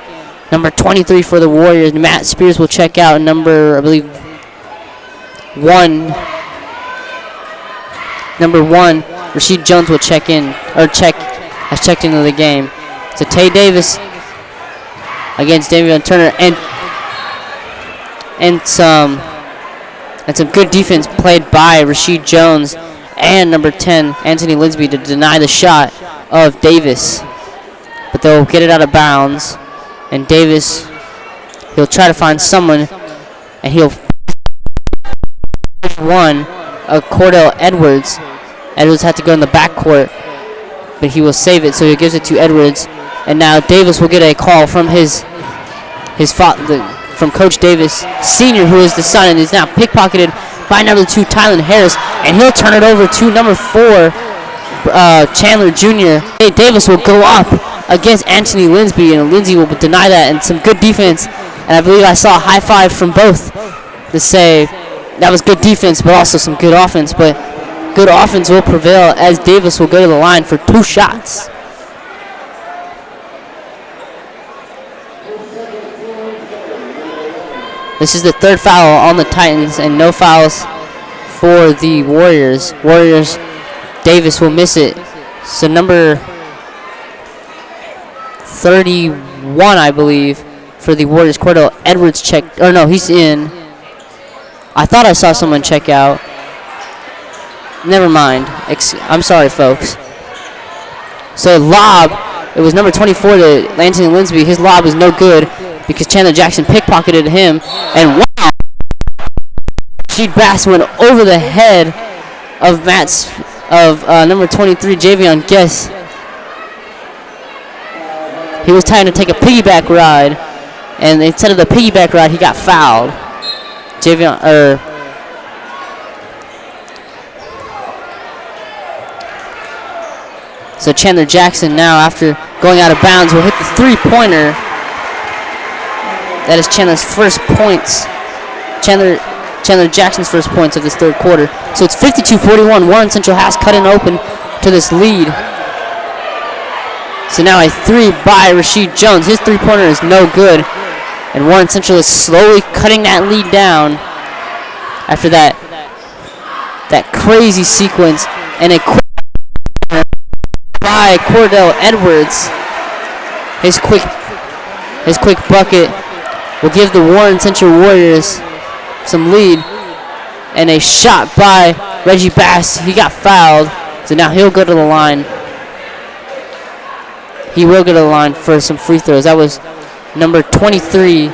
C: Number 23 for the Warriors, Matt Spears will check out. Number 1, Rasheed Jones will check in, has checked into the game. So Tay Davis against Davion Turner, and some good defense played by Rasheed Jones and number 10, Anthony Linsby, to deny the shot of Davis. But they'll get it out of bounds. And Davis, he'll try to find someone, and he'll Cordell Edwards. Edwards had to go in the backcourt, but he will save it, so he gives it to Edwards. And now Davis will get a call from from Coach Davis Sr., who is the son, and is now pickpocketed by number 2, Tylen Harris, and he'll turn it over to number 4, Chandler Jr. Hey, Davis will go up against Anthony Linsby, and Lindsay will deny that, and some good defense. And I believe I saw a high five from both to say that was good defense, but also some good offense. But good offense will prevail as Davis will go to the line for 2 shots. This is the third foul on the Titans and no fouls for the Warriors. Davis will miss it. So number 31, I believe, for the Warriors. Cordell Edwards checked. Or no, he's in. I thought I saw someone check out. Never mind. I'm sorry, folks. So lob. It was number 24 to Lansing Linsby. His lob was no good because Chandler Jackson pickpocketed him. And wow! Rasheed Bass went over the head of number 23, Davion Guess. He was trying to take a piggyback ride, and instead of the piggyback ride, he got fouled. So Chandler Jackson now, after going out of bounds, will hit the three-pointer. That is Chandler's first points. Chandler Jackson's first points of this third quarter. So it's 52-41. Warren Central has cut in open to this lead. So now a three by Rasheed Jones. His three-pointer is no good. And Warren Central is slowly cutting that lead down after that crazy sequence. And a quick by Cordell Edwards. His quick bucket will give the Warren Central Warriors some lead. And a shot by Reggie Bass. He got fouled. So now he'll go to the line. He will go to the line for some free throws. That was number 23,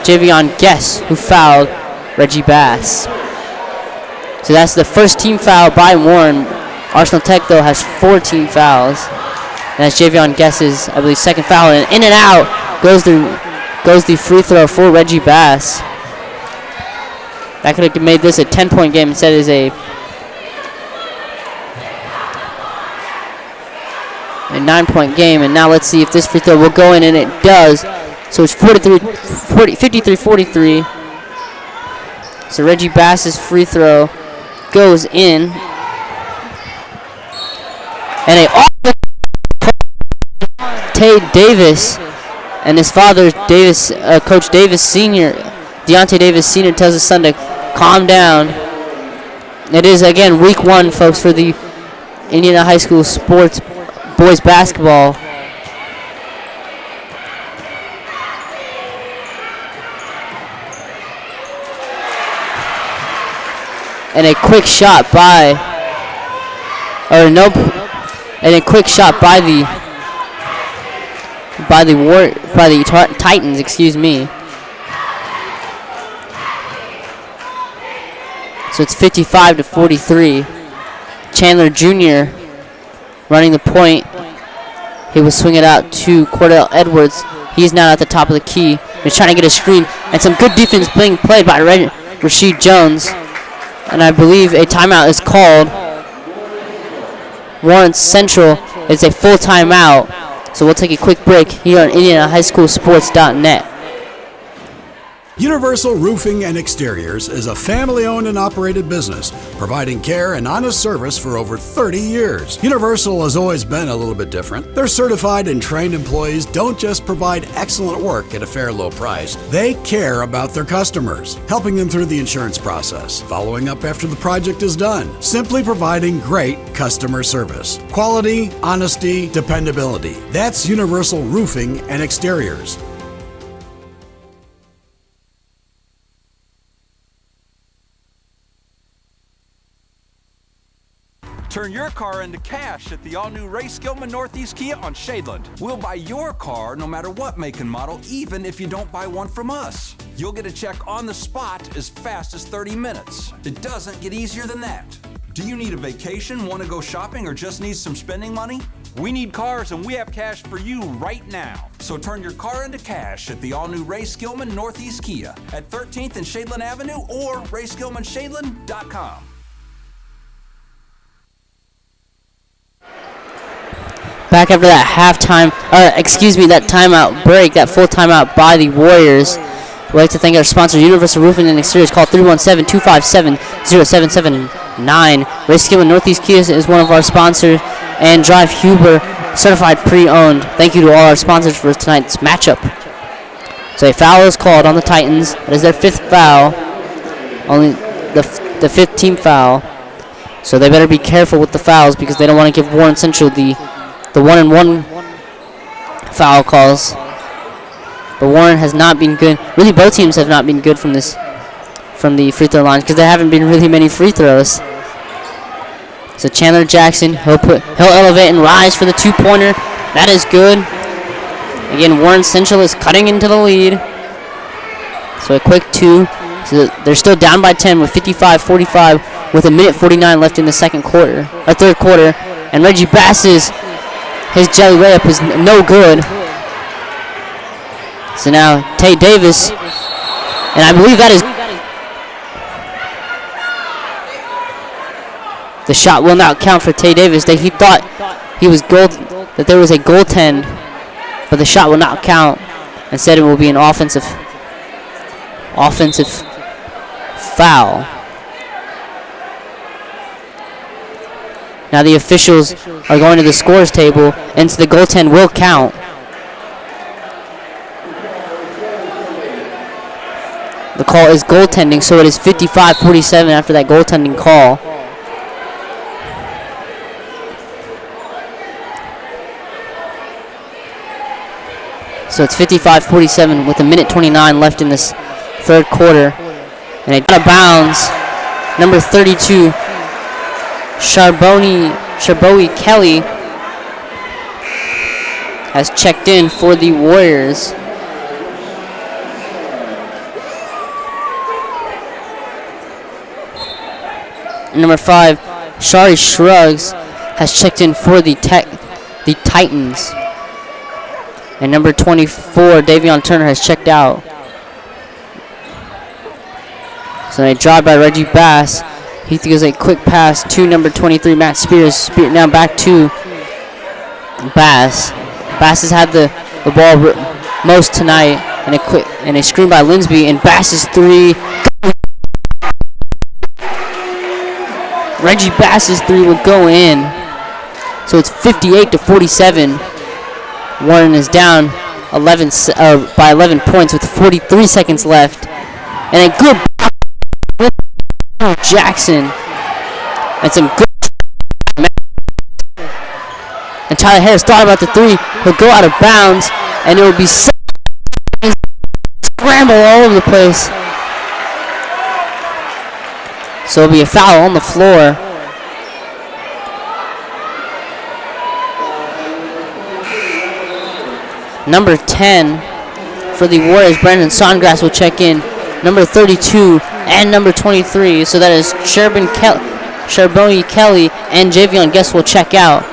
C: Davion Guess, who fouled Reggie Bass. So that's the first team foul by Warren. Arsenal Tech, though, has 14 fouls. And that's Davion Guess's, I believe, second foul. And in and out goes the free throw for Reggie Bass. That could have made this a 10-point game. Instead, it is a 9-point game. And now let's see if this free throw will go in, and it does. So it's 53-43. So Reggie Bass's free throw goes in. And Tate Davis and his father, Coach Davis Sr., Deontay Davis Sr., tells his son to calm down. It is, again, week 1, folks, for the Indiana High School sports boys basketball. And a quick shot by the Titans, excuse me. So it's 55-43. Chandler Jr. running the point. He will swing it out to Cordell Edwards. He's now at the top of the key. He's trying to get a screen, and some good defense being played by Rasheed Jones. And I believe a timeout is called. Warren Central is a full timeout. So we'll take a quick break here on IndianaHighSchoolSports.net.
A: Universal Roofing and Exteriors is a family-owned and operated business, providing care and honest service for over 30 years. Universal has always been a little bit different. Their certified and trained employees don't just provide excellent work at a fair low price. They care about their customers, helping them through the insurance process, following up after the project is done, simply providing great customer service. Quality, honesty, dependability. That's Universal Roofing and Exteriors.
B: Turn your car into cash at the all-new Ray Skillman Northeast Kia on Shadeland. We'll buy your car no matter what make and model, even if you don't buy one from us. You'll get a check on the spot as fast as 30 minutes. It doesn't get easier than that. Do you need a vacation, want to go shopping, or just need some spending money? We need cars, and we have cash for you right now. So turn your car into cash at the all-new Ray Skillman Northeast Kia at 13th and Shadeland Avenue or RaySkillmanShadeland.com.
C: Back after that that timeout break, that full timeout by the Warriors. We'd like to thank our sponsor, Universal Roofing and Exteriors. Call 317-257-0779. Ray Skillman Northeast Kia is one of our sponsors, and Drive Huber, certified pre-owned. Thank you to all our sponsors for tonight's matchup. So a foul is called on the Titans. That is their 5th foul. Only the 5th team foul. So they better be careful with the fouls because they don't want to give Warren Central the 1-and-1 foul calls. But Warren has not been good. Really, both teams have not been good from the free throw line because there haven't been really many free throws. So Chandler Jackson, he'll elevate and rise for the 2-pointer. That is good. Again, Warren Central is cutting into the lead. So a quick 2. So they're still down by 10 with 55-45 with 1:49 left in the third quarter. And Reggie Bass's his jelly layup is no good. So now Tate Davis, and I believe that is. The shot will not count for Tate Davis. He thought that there was a goaltend, but the shot will not count. Instead, it will be an offensive foul. Now the officials are going to the scores table, and so the goaltend will count. The call is goaltending, so it is 55-47 after that goaltending call. So it's 55-47 with 1:29 left in this third quarter. And it out of bounds. Number 32, Charbonne Kelly has checked in for the Warriors. Number 5, Shari Shrugs has checked in for the Titans. And number 24, Davion Turner has checked out. So a drive by Reggie Bass. He gives a quick pass to number 23, Matt Spears. Now back to Bass. Bass has had the ball most tonight. And a screen by Linsby. And Bass's 3. Reggie Bass's 3 will go in. So it's 58-47. Warren is down by 11 points with 43 seconds left. And a good Jackson. And some good. And Tyler Harris thought about the 3. He'll go out of bounds. And it will be scramble all over the place. So it'll be a foul on the floor. Number 10 for the Warriors, Brandon Songrass will check in. Number 32 and number 23. So that is Charbonne Kelly and Javion Guest will check out.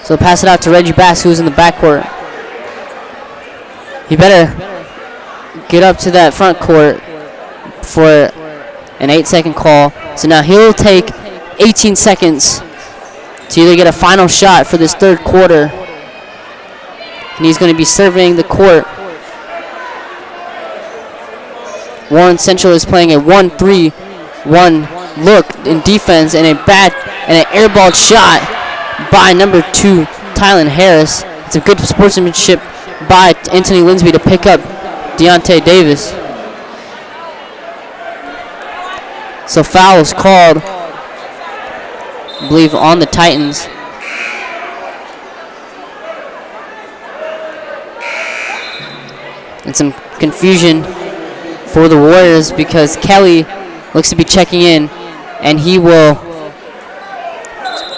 C: So pass it out to Reggie Bass, who's in the backcourt. He better get up to that front court for an 8-second call. So now he'll take 18 seconds to either get a final shot for this third quarter. And he's going to be surveying the court. Warren Central is playing a 1-3-1 look in defense and an airballed shot by number 2, Tylen Harris. It's a good sportsmanship by Anthony Linsby to pick up Deontay Davis. So foul is called, I believe, on the Titans. And some confusion for the Warriors because Kelly looks to be checking in, and he will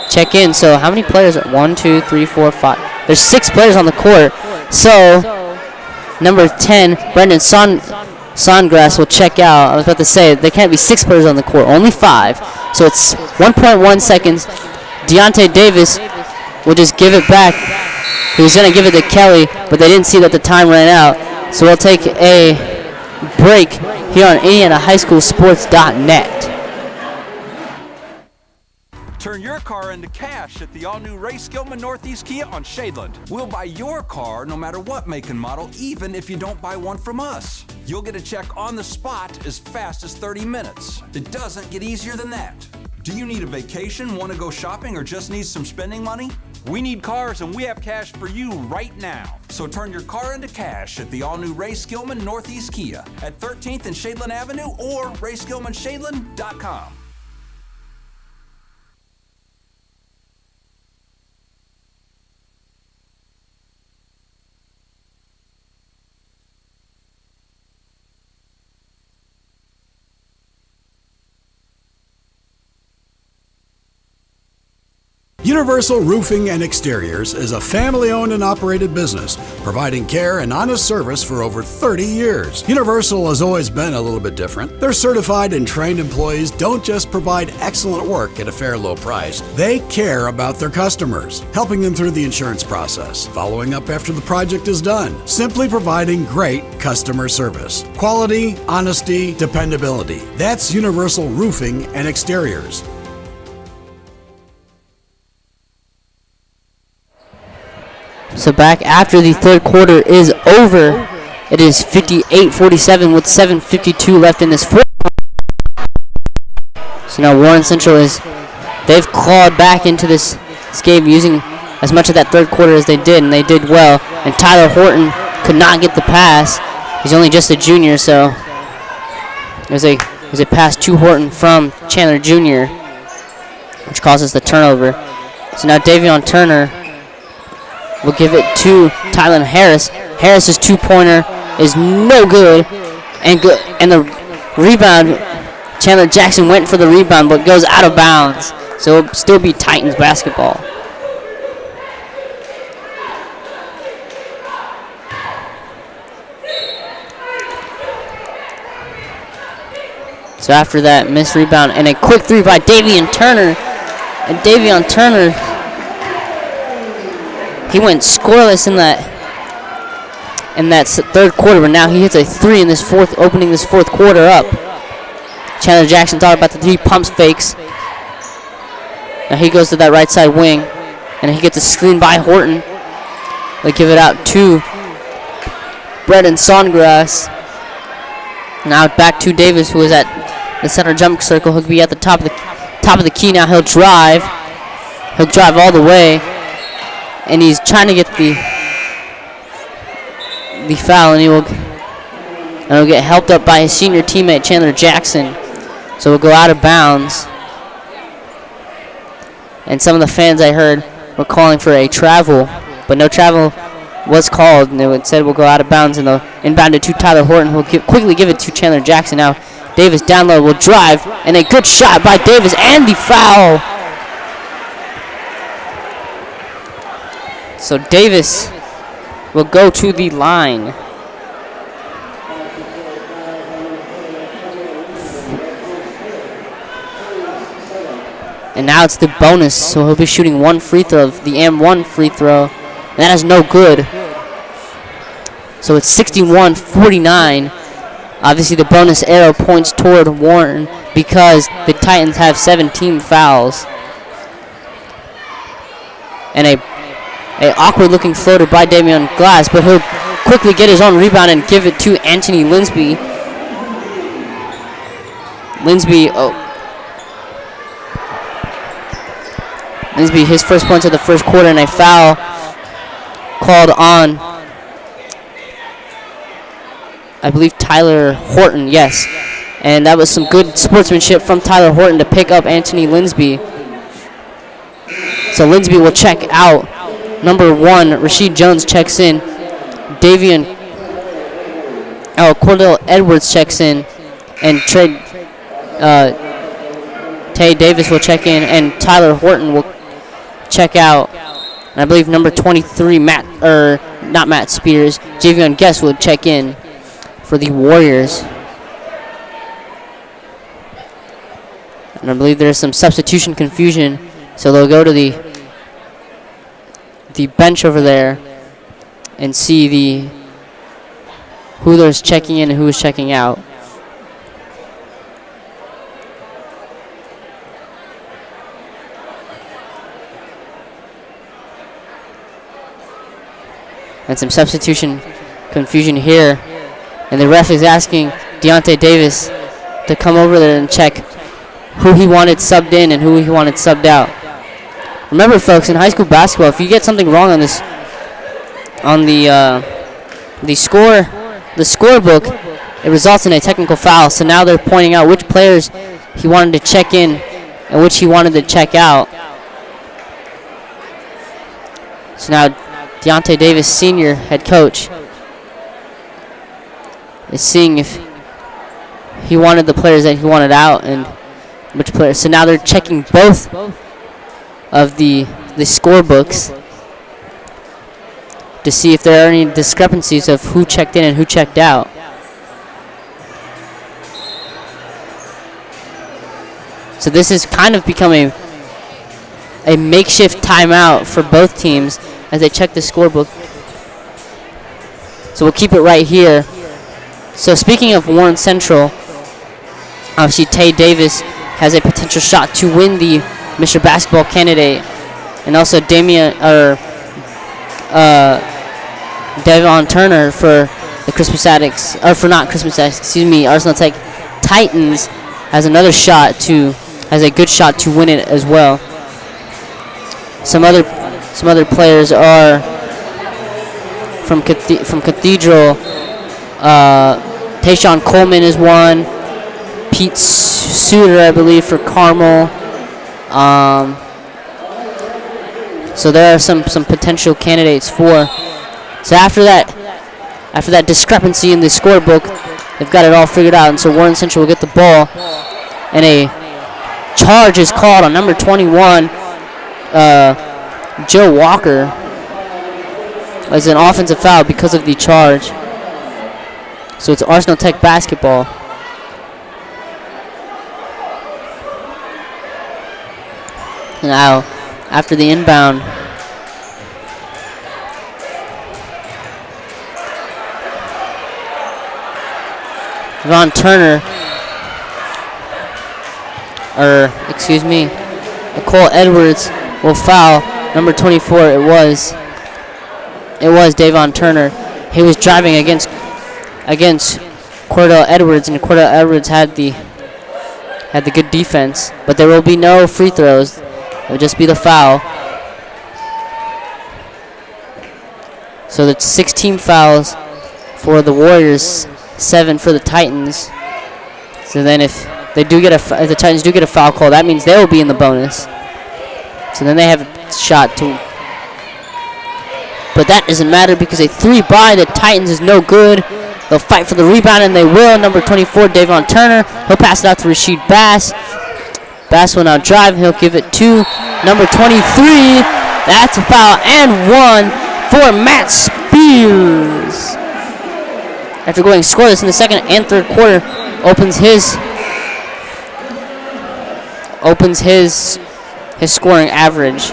C: check in. So how many players are 1, 2, 3, 4, 5? There's 6 players on the court. So number 10, Brendan Songrass will check out. I was about to say there can't be 6 players on the court, only 5. So it's 1.1 seconds. Deontay Davis will just give it back. He was going to give it to Kelly, but they didn't see that the time ran out. So we'll take a break here on IndianaHighSchoolSports.net.
B: Turn your car into cash at the all-new Ray Skillman Northeast Kia on Shadeland. We'll buy your car no matter what make and model, even if you don't buy one from us. You'll get a check on the spot as fast as 30 minutes. It doesn't get easier than that. Do you need a vacation, want to go shopping, or just need some spending money? We need cars and we have cash for you right now. So turn your car into cash at the all-new Ray Skillman Northeast Kia at 13th and Shadeland Avenue or RaySkillmanShadeland.com.
A: Universal Roofing and Exteriors is a family-owned and operated business, providing care and honest service for over 30 years. Universal has always been a little bit different. Their certified and trained employees don't just provide excellent work at a fair low price. They care about their customers, helping them through the insurance process, following up after the project is done, simply providing great customer service. Quality, honesty, dependability. That's Universal Roofing and Exteriors.
C: So back after the third quarter is over, it is 58-47 with 7:52 left in this fourth. So now Warren Central they've clawed back into this game using as much of that third quarter as they did, and they did well. And Tyler Horton could not get the pass. He's only just a junior, so there's a pass to Horton from Chandler Jr., which causes the turnover. So now Davion Turner will give it to Tylen Harris. Harris's two-pointer is no good, and the rebound, Chandler Jackson went for the rebound, but goes out of bounds. So it'll still be Titans basketball. So after that missed rebound and a quick three by Davion Turner, and Davion Turner, he went scoreless in that third quarter, but now he hits a three in this fourth, opening this fourth quarter up. Chandler Jackson thought about the three pumps fakes. Now he goes to that right side wing, and he gets a screen by Horton. They give it out to Brendan Songrass. Now back to Davis, who is at the center jump circle. He'll be at the top of the key now. He'll drive all the way. And he's trying to get the foul, and he'll get helped up by his senior teammate Chandler Jackson. So he'll go out of bounds. And some of the fans I heard were calling for a travel, but no travel was called, and it said we'll go out of bounds, and they'll inbound it to Tyler Horton, who will quickly give it to Chandler Jackson. Now Davis down low will drive, and a good shot by Davis, and the foul. So Davis will go to the line. And now it's the bonus, so he'll be shooting one free throw, the M1 free throw. And that is no good. So it's 61-49. Obviously the bonus arrow points toward Warren because the Titans have 17 fouls. And a awkward looking floater by Damian Glass, but he'll quickly get his own rebound and give it to Anthony Linsby. Linsby, his first points of the first quarter, and a foul called on, I believe, Tyler Horton, yes. And that was some good sportsmanship from Tyler Horton to pick up Anthony Linsby. So Linsby will check out. Number 1, Rasheed Jones checks in. Cordell Edwards checks in. And Tay Davis will check in. And Tyler Horton will check out. And I believe number 23, not Matt Spears, Javion Guest will check in for the Warriors. And I believe there's some substitution confusion. So they'll go to the bench over there and see who there's checking in and who is checking out. And some substitution confusion here. And the ref is asking Deontay Davis to come over there and check who he wanted subbed in and who he wanted subbed out. Remember, folks, in high school basketball, if you get something wrong on this, on the scorebook, it results in a technical foul. So now they're pointing out which players he wanted to check in and which he wanted to check out. So now Deontay Davis, senior head coach, is seeing if he wanted the players that he wanted out and which players. So now they're checking both of the scorebooks to see if there are any discrepancies of who checked in and who checked out. So this is kind of becoming a makeshift timeout for both teams as they check the scorebook. So we'll keep it right here. So speaking of Warren Central, obviously Tay Davis has a potential shot to win the Mr. Basketball candidate, and also Davion Turner for the Christmas Addicts, or for not Christmas Addicts, excuse me, Arsenal Tech Titans has another shot to, has a good shot to win it as well. Some other players are from Cathedral. Tayshawn Coleman is one. Pete Suter, I believe, for Carmel. So there are some potential candidates for. So after that discrepancy in the scorebook, they've got it all figured out, and so Warren Central will get the ball, and a charge is called on number 21, Joe Walker, as an offensive foul because of the charge. So it's Arsenal Tech basketball. Now, after the inbound, Davion Turner, Cordell Edwards will foul number 24. It was Davion Turner. He was driving against Cordell Edwards, and Cordell Edwards had the good defense, but there will be no free throws. It will just be the foul. So that's 16 fouls for the Warriors, 7 for the Titans. So then if the Titans do get a foul call, that means they will be in the bonus. So then they have a shot to, but that doesn't matter because a 3 by the Titans is no good. They'll fight for the rebound, and they will. Number 24, Davion Turner. He'll pass it out to Rasheed Bass. Bass will now drive. He'll give it to number 23. That's a foul and 1 for Matt Spears. After going scoreless in the second and third quarter, opens his scoring average.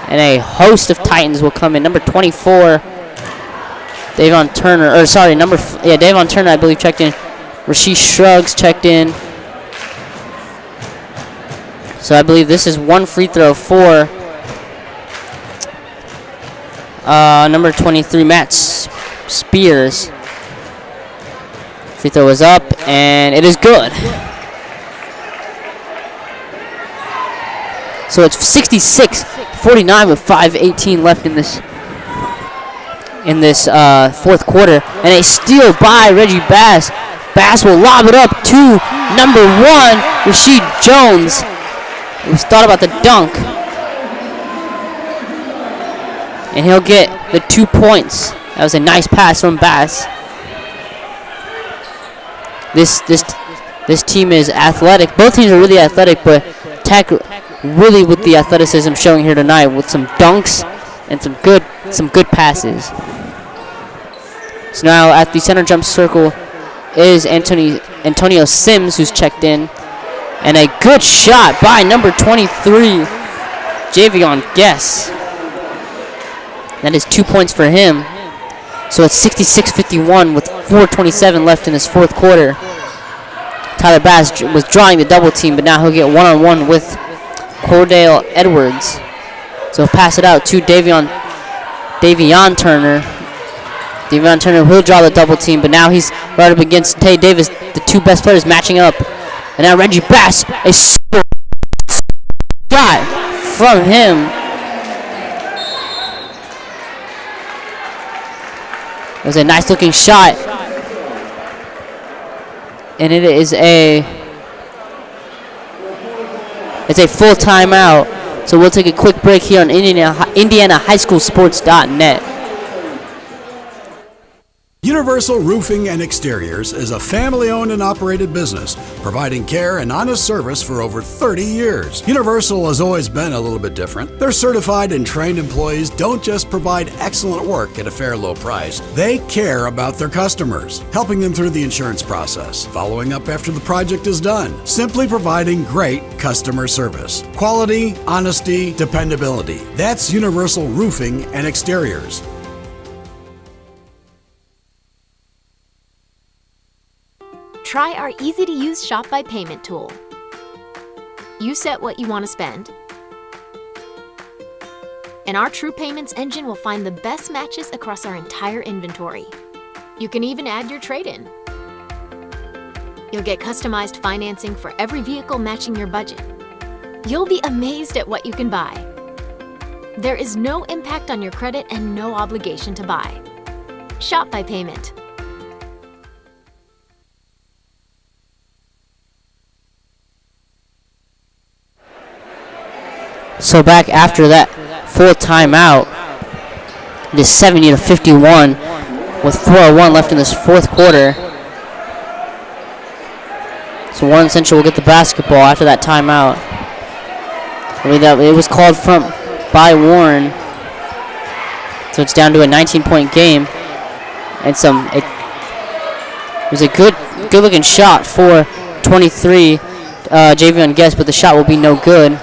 C: And a host of Titans will come in. Number 24, Davion Turner, Davion Turner, I believe, checked in. Rasheed Shrugs checked in. So I believe this is 1 free throw for number 23, Matt Spears. Free throw is up, and it is good. So it's 66-49 with 5:18 left in this fourth quarter, and a steal by Reggie Bass. Bass will lob it up to number 1, Rasheed Jones. He thought about the dunk, and he'll get the 2 points. That was a nice pass from Bass. This team is athletic. Both teams are really athletic, but Tech really with the athleticism showing here tonight with some dunks and some good passes. So now at the center jump circle is Antonio Sims, who's checked in, and a good shot by number 23, Javion Guess. That is 2 points for him. So it's 66-51 with 4:27 left in this fourth quarter. Tyler Bass was drawing the double team, but now he'll get one-on-one with Cordell Edwards. So he'll pass it out to Davion Turner. Davion Turner will draw the double team, but now he's right up against Tay Davis, the 2 best players matching up. And now Reggie Bass, a shot from him. It was a nice looking shot. And it's a full timeout. So we'll take a quick break here on IndianaHighSchoolSports.net.
A: Universal Roofing and Exteriors is a family-owned and operated business, providing care and honest service for over 30 years. Universal has always been a little bit different. Their certified and trained employees don't just provide excellent work at a fair low price. They care about their customers, helping them through the insurance process, following up after the project is done, simply providing great customer service. Quality, honesty, dependability. That's Universal Roofing and Exteriors.
D: Try our easy-to-use Shop by Payment tool. You set what you want to spend, and our True Payments engine will find the best matches across our entire inventory. You can even add your trade-in. You'll get customized financing for every vehicle matching your budget. You'll be amazed at what you can buy. There is no impact on your credit and no obligation to buy. Shop by Payment.
C: So back after that full timeout, it is 70-51 with 4:01 left in this fourth quarter. So Warren Central will get the basketball after that timeout. I mean, it was called by Warren, so it's down to a 19-point game. And it was a good-looking shot for 23 Davion Guest, but the shot will be no good.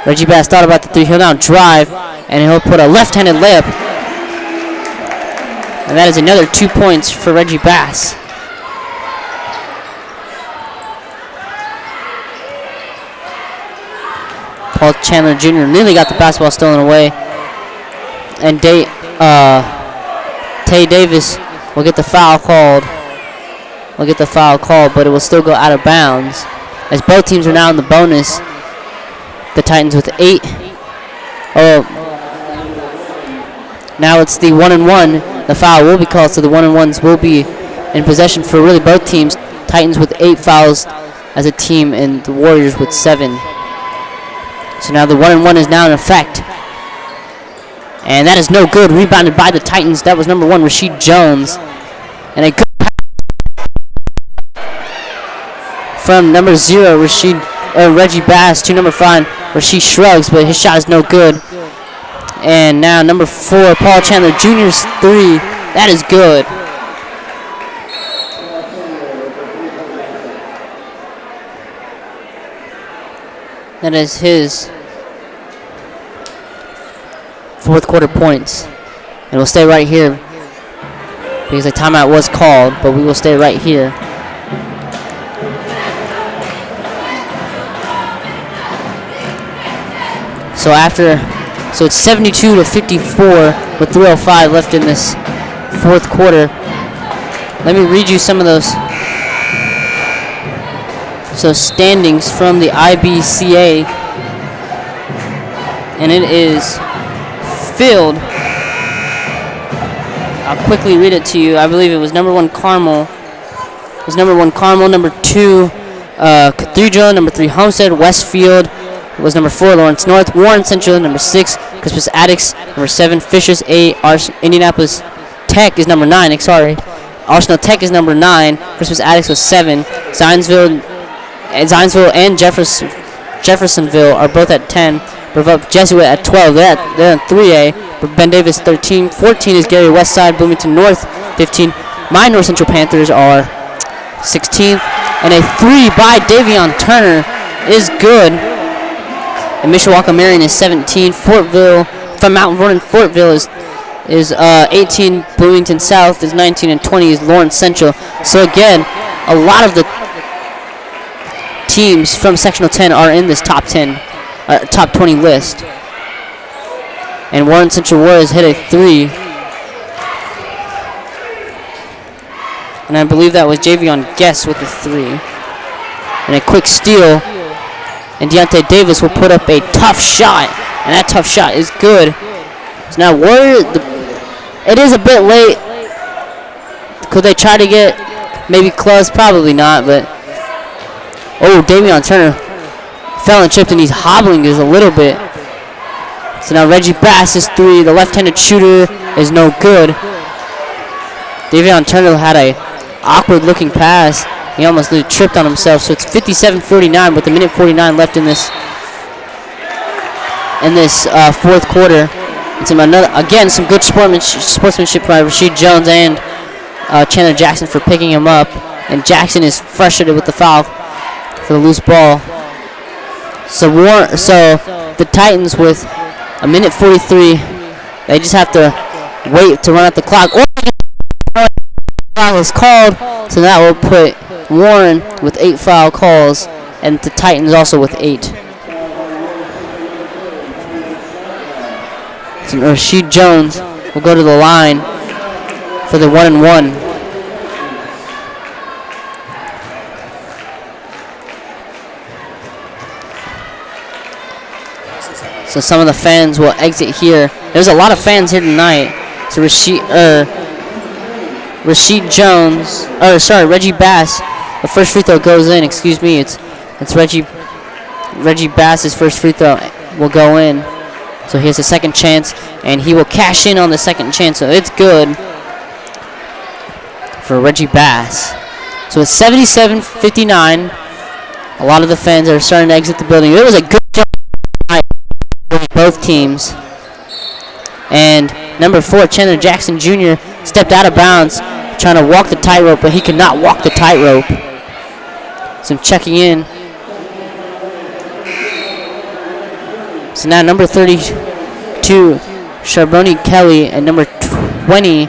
C: Reggie Bass thought about the three. He'll now drive, and he'll put a left-handed layup. And that is another 2 points for Reggie Bass. Paul Chandler Jr. nearly got the basketball stolen away. And Tay Davis will get the foul called. But it will still go out of bounds. As both teams are now in the bonus. The Titans with 8. Now it's the 1-and-1. The foul will be called, so the 1-and-1s will be in possession for really both teams. Titans with 8 fouls as a team, and the Warriors with 7. So now the 1-and-1 is now in effect. And that is no good. Rebounded by the Titans. That was number 1, Rasheed Jones. And a good from number 0, Reggie Bass, to number 5, Rasheed Shrugs, but his shot is no good. And now number 4, Paul Chandler Jr.'s 3. That is good. That is his fourth quarter points. And we'll stay right here because the timeout was called, but we will stay right here. So it's 72-54 with 3:05 left in this fourth quarter. Let me read you some of those standings from the IBCA, and it is filled. I'll quickly read it to you. I believe it was number 1 Carmel. It was number 1 Carmel, number 2 Cathedral, number 3 Homestead, Westfield. Was number 4 Lawrence North, Warren Central, number 6 Crispus Attucks, number 7 Fishers, 8 Indianapolis Tech is number 9. Arsenal Tech is number 9. Crispus Attucks was 7. Zionsville and Jeffersonville are both at 10. Brevoort Jesuit at 12. They're in 3A. Ben Davis 13. 14 is Gary Westside, Bloomington North 15. My North Central Panthers are 16th, and a 3 by Davion Turner is good. And Mishawaka Marion is 17. Fortville, from Mount Vernon, Fortville is 18. Bloomington South is 19, and 20 is Lawrence Central. So again, a lot of the teams from Sectional 10 are in this top 20 list. And Warren Central Warriors hit a 3. And I believe that was Javion Guess with the 3. And a quick steal and Deontay Davis will put up a tough shot, and that tough shot is good. So now it is a bit late. Could they try to get maybe close? Probably not, but oh, Davion Turner fell and tripped, and he's hobbling just a little bit. So now Reggie Bass's three, the left-handed shooter, is no good. Davion Turner had a awkward-looking pass. He almost tripped on himself. So it's 57-49 with a minute 49 left in this fourth quarter. And some good sportsmanship by Rasheed Jones and Chandler Jackson for picking him up. And Jackson is frustrated with the foul for the loose ball. So the Titans with a minute 43, they just have to wait to run out the clock. Foul is called, so that will put Warren with 8 foul calls, and the Titans also with 8. So Rasheed Jones will go to the line for the 1-and-1. So some of the fans will exit here. There's a lot of fans here tonight. So Reggie Bass, the first free throw goes in. Excuse me, it's Reggie Bass's first free throw will go in. So he has a second chance, and he will cash in on the second chance. So it's good for Reggie Bass. So it's 77-59. A lot of the fans are starting to exit the building. It was a good job with both teams. And number 4, Chandler Jackson Jr. stepped out of bounds trying to walk the tightrope, but he could not walk the tightrope. So checking in. So now number 32, Charbonne Kelly, and number 20,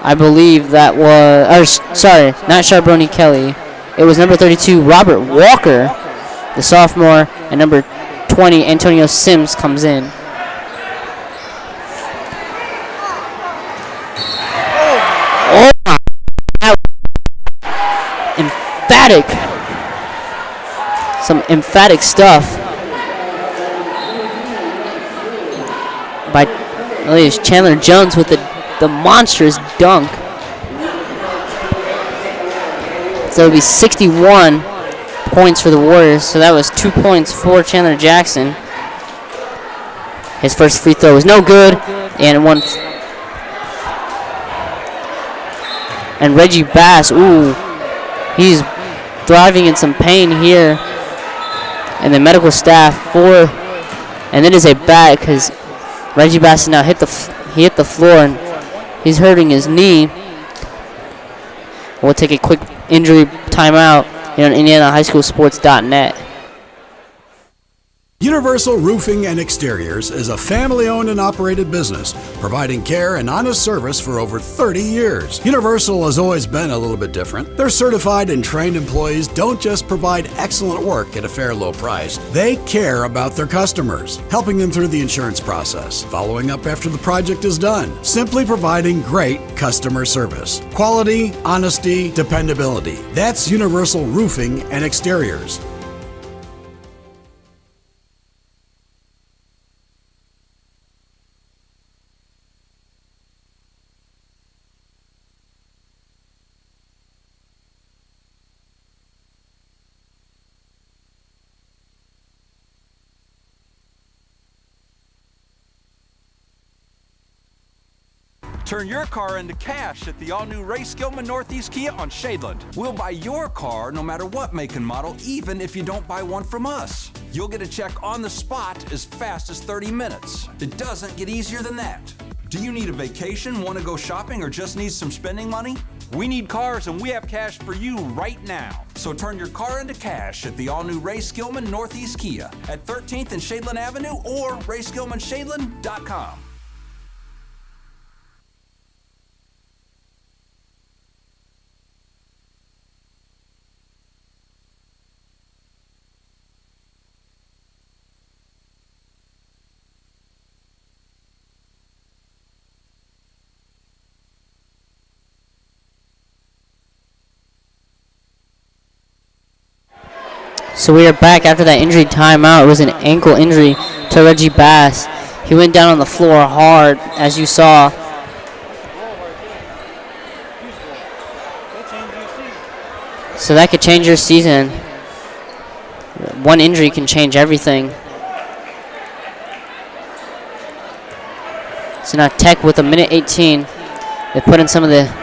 C: I believe that was, not Charbonne Kelly. It was number 32, Robert Walker, the sophomore, and number 20, Antonio Sims comes in. Oh my! Some emphatic stuff by Chandler Jones with the monstrous dunk. So it would be 61 points for the Warriors. So that was 2 points for Chandler Jackson. His first free throw was no good, and and Reggie Bass, he's thriving in some pain here. And the medical staff and it is a bad because Reggie Bass now hit the floor and he's hurting his knee. We'll take a quick injury timeout here on IndianaHighSchoolSports.net.
A: Universal Roofing and Exteriors is a family-owned and operated business, providing care and honest service for over 30 years. Universal has always been a little bit different. Their certified and trained employees don't just provide excellent work at a fair low price. They care about their customers, helping them through the insurance process, following up after the project is done, simply providing great customer service. Quality, honesty, dependability. That's Universal Roofing and Exteriors.
B: Turn your car into cash at the all-new Race Gilman Northeast Kia on Shadeland. We'll buy your car no matter what make and model, even if you don't buy one from us. You'll get a check on the spot as fast as 30 minutes. It doesn't get easier than that. Do you need a vacation, want to go shopping, or just need some spending money? We need cars, and we have cash for you right now. So turn your car into cash at the all-new Race Gilman Northeast Kia at 13th and Shadeland Avenue or racegilmanshadeland.com.
C: So we are back after that injury timeout. It was an ankle injury to Reggie Bass. He went down on the floor hard, as you saw. So that could change your season. One injury can change everything. So now Tech with a minute 18. They put in some of the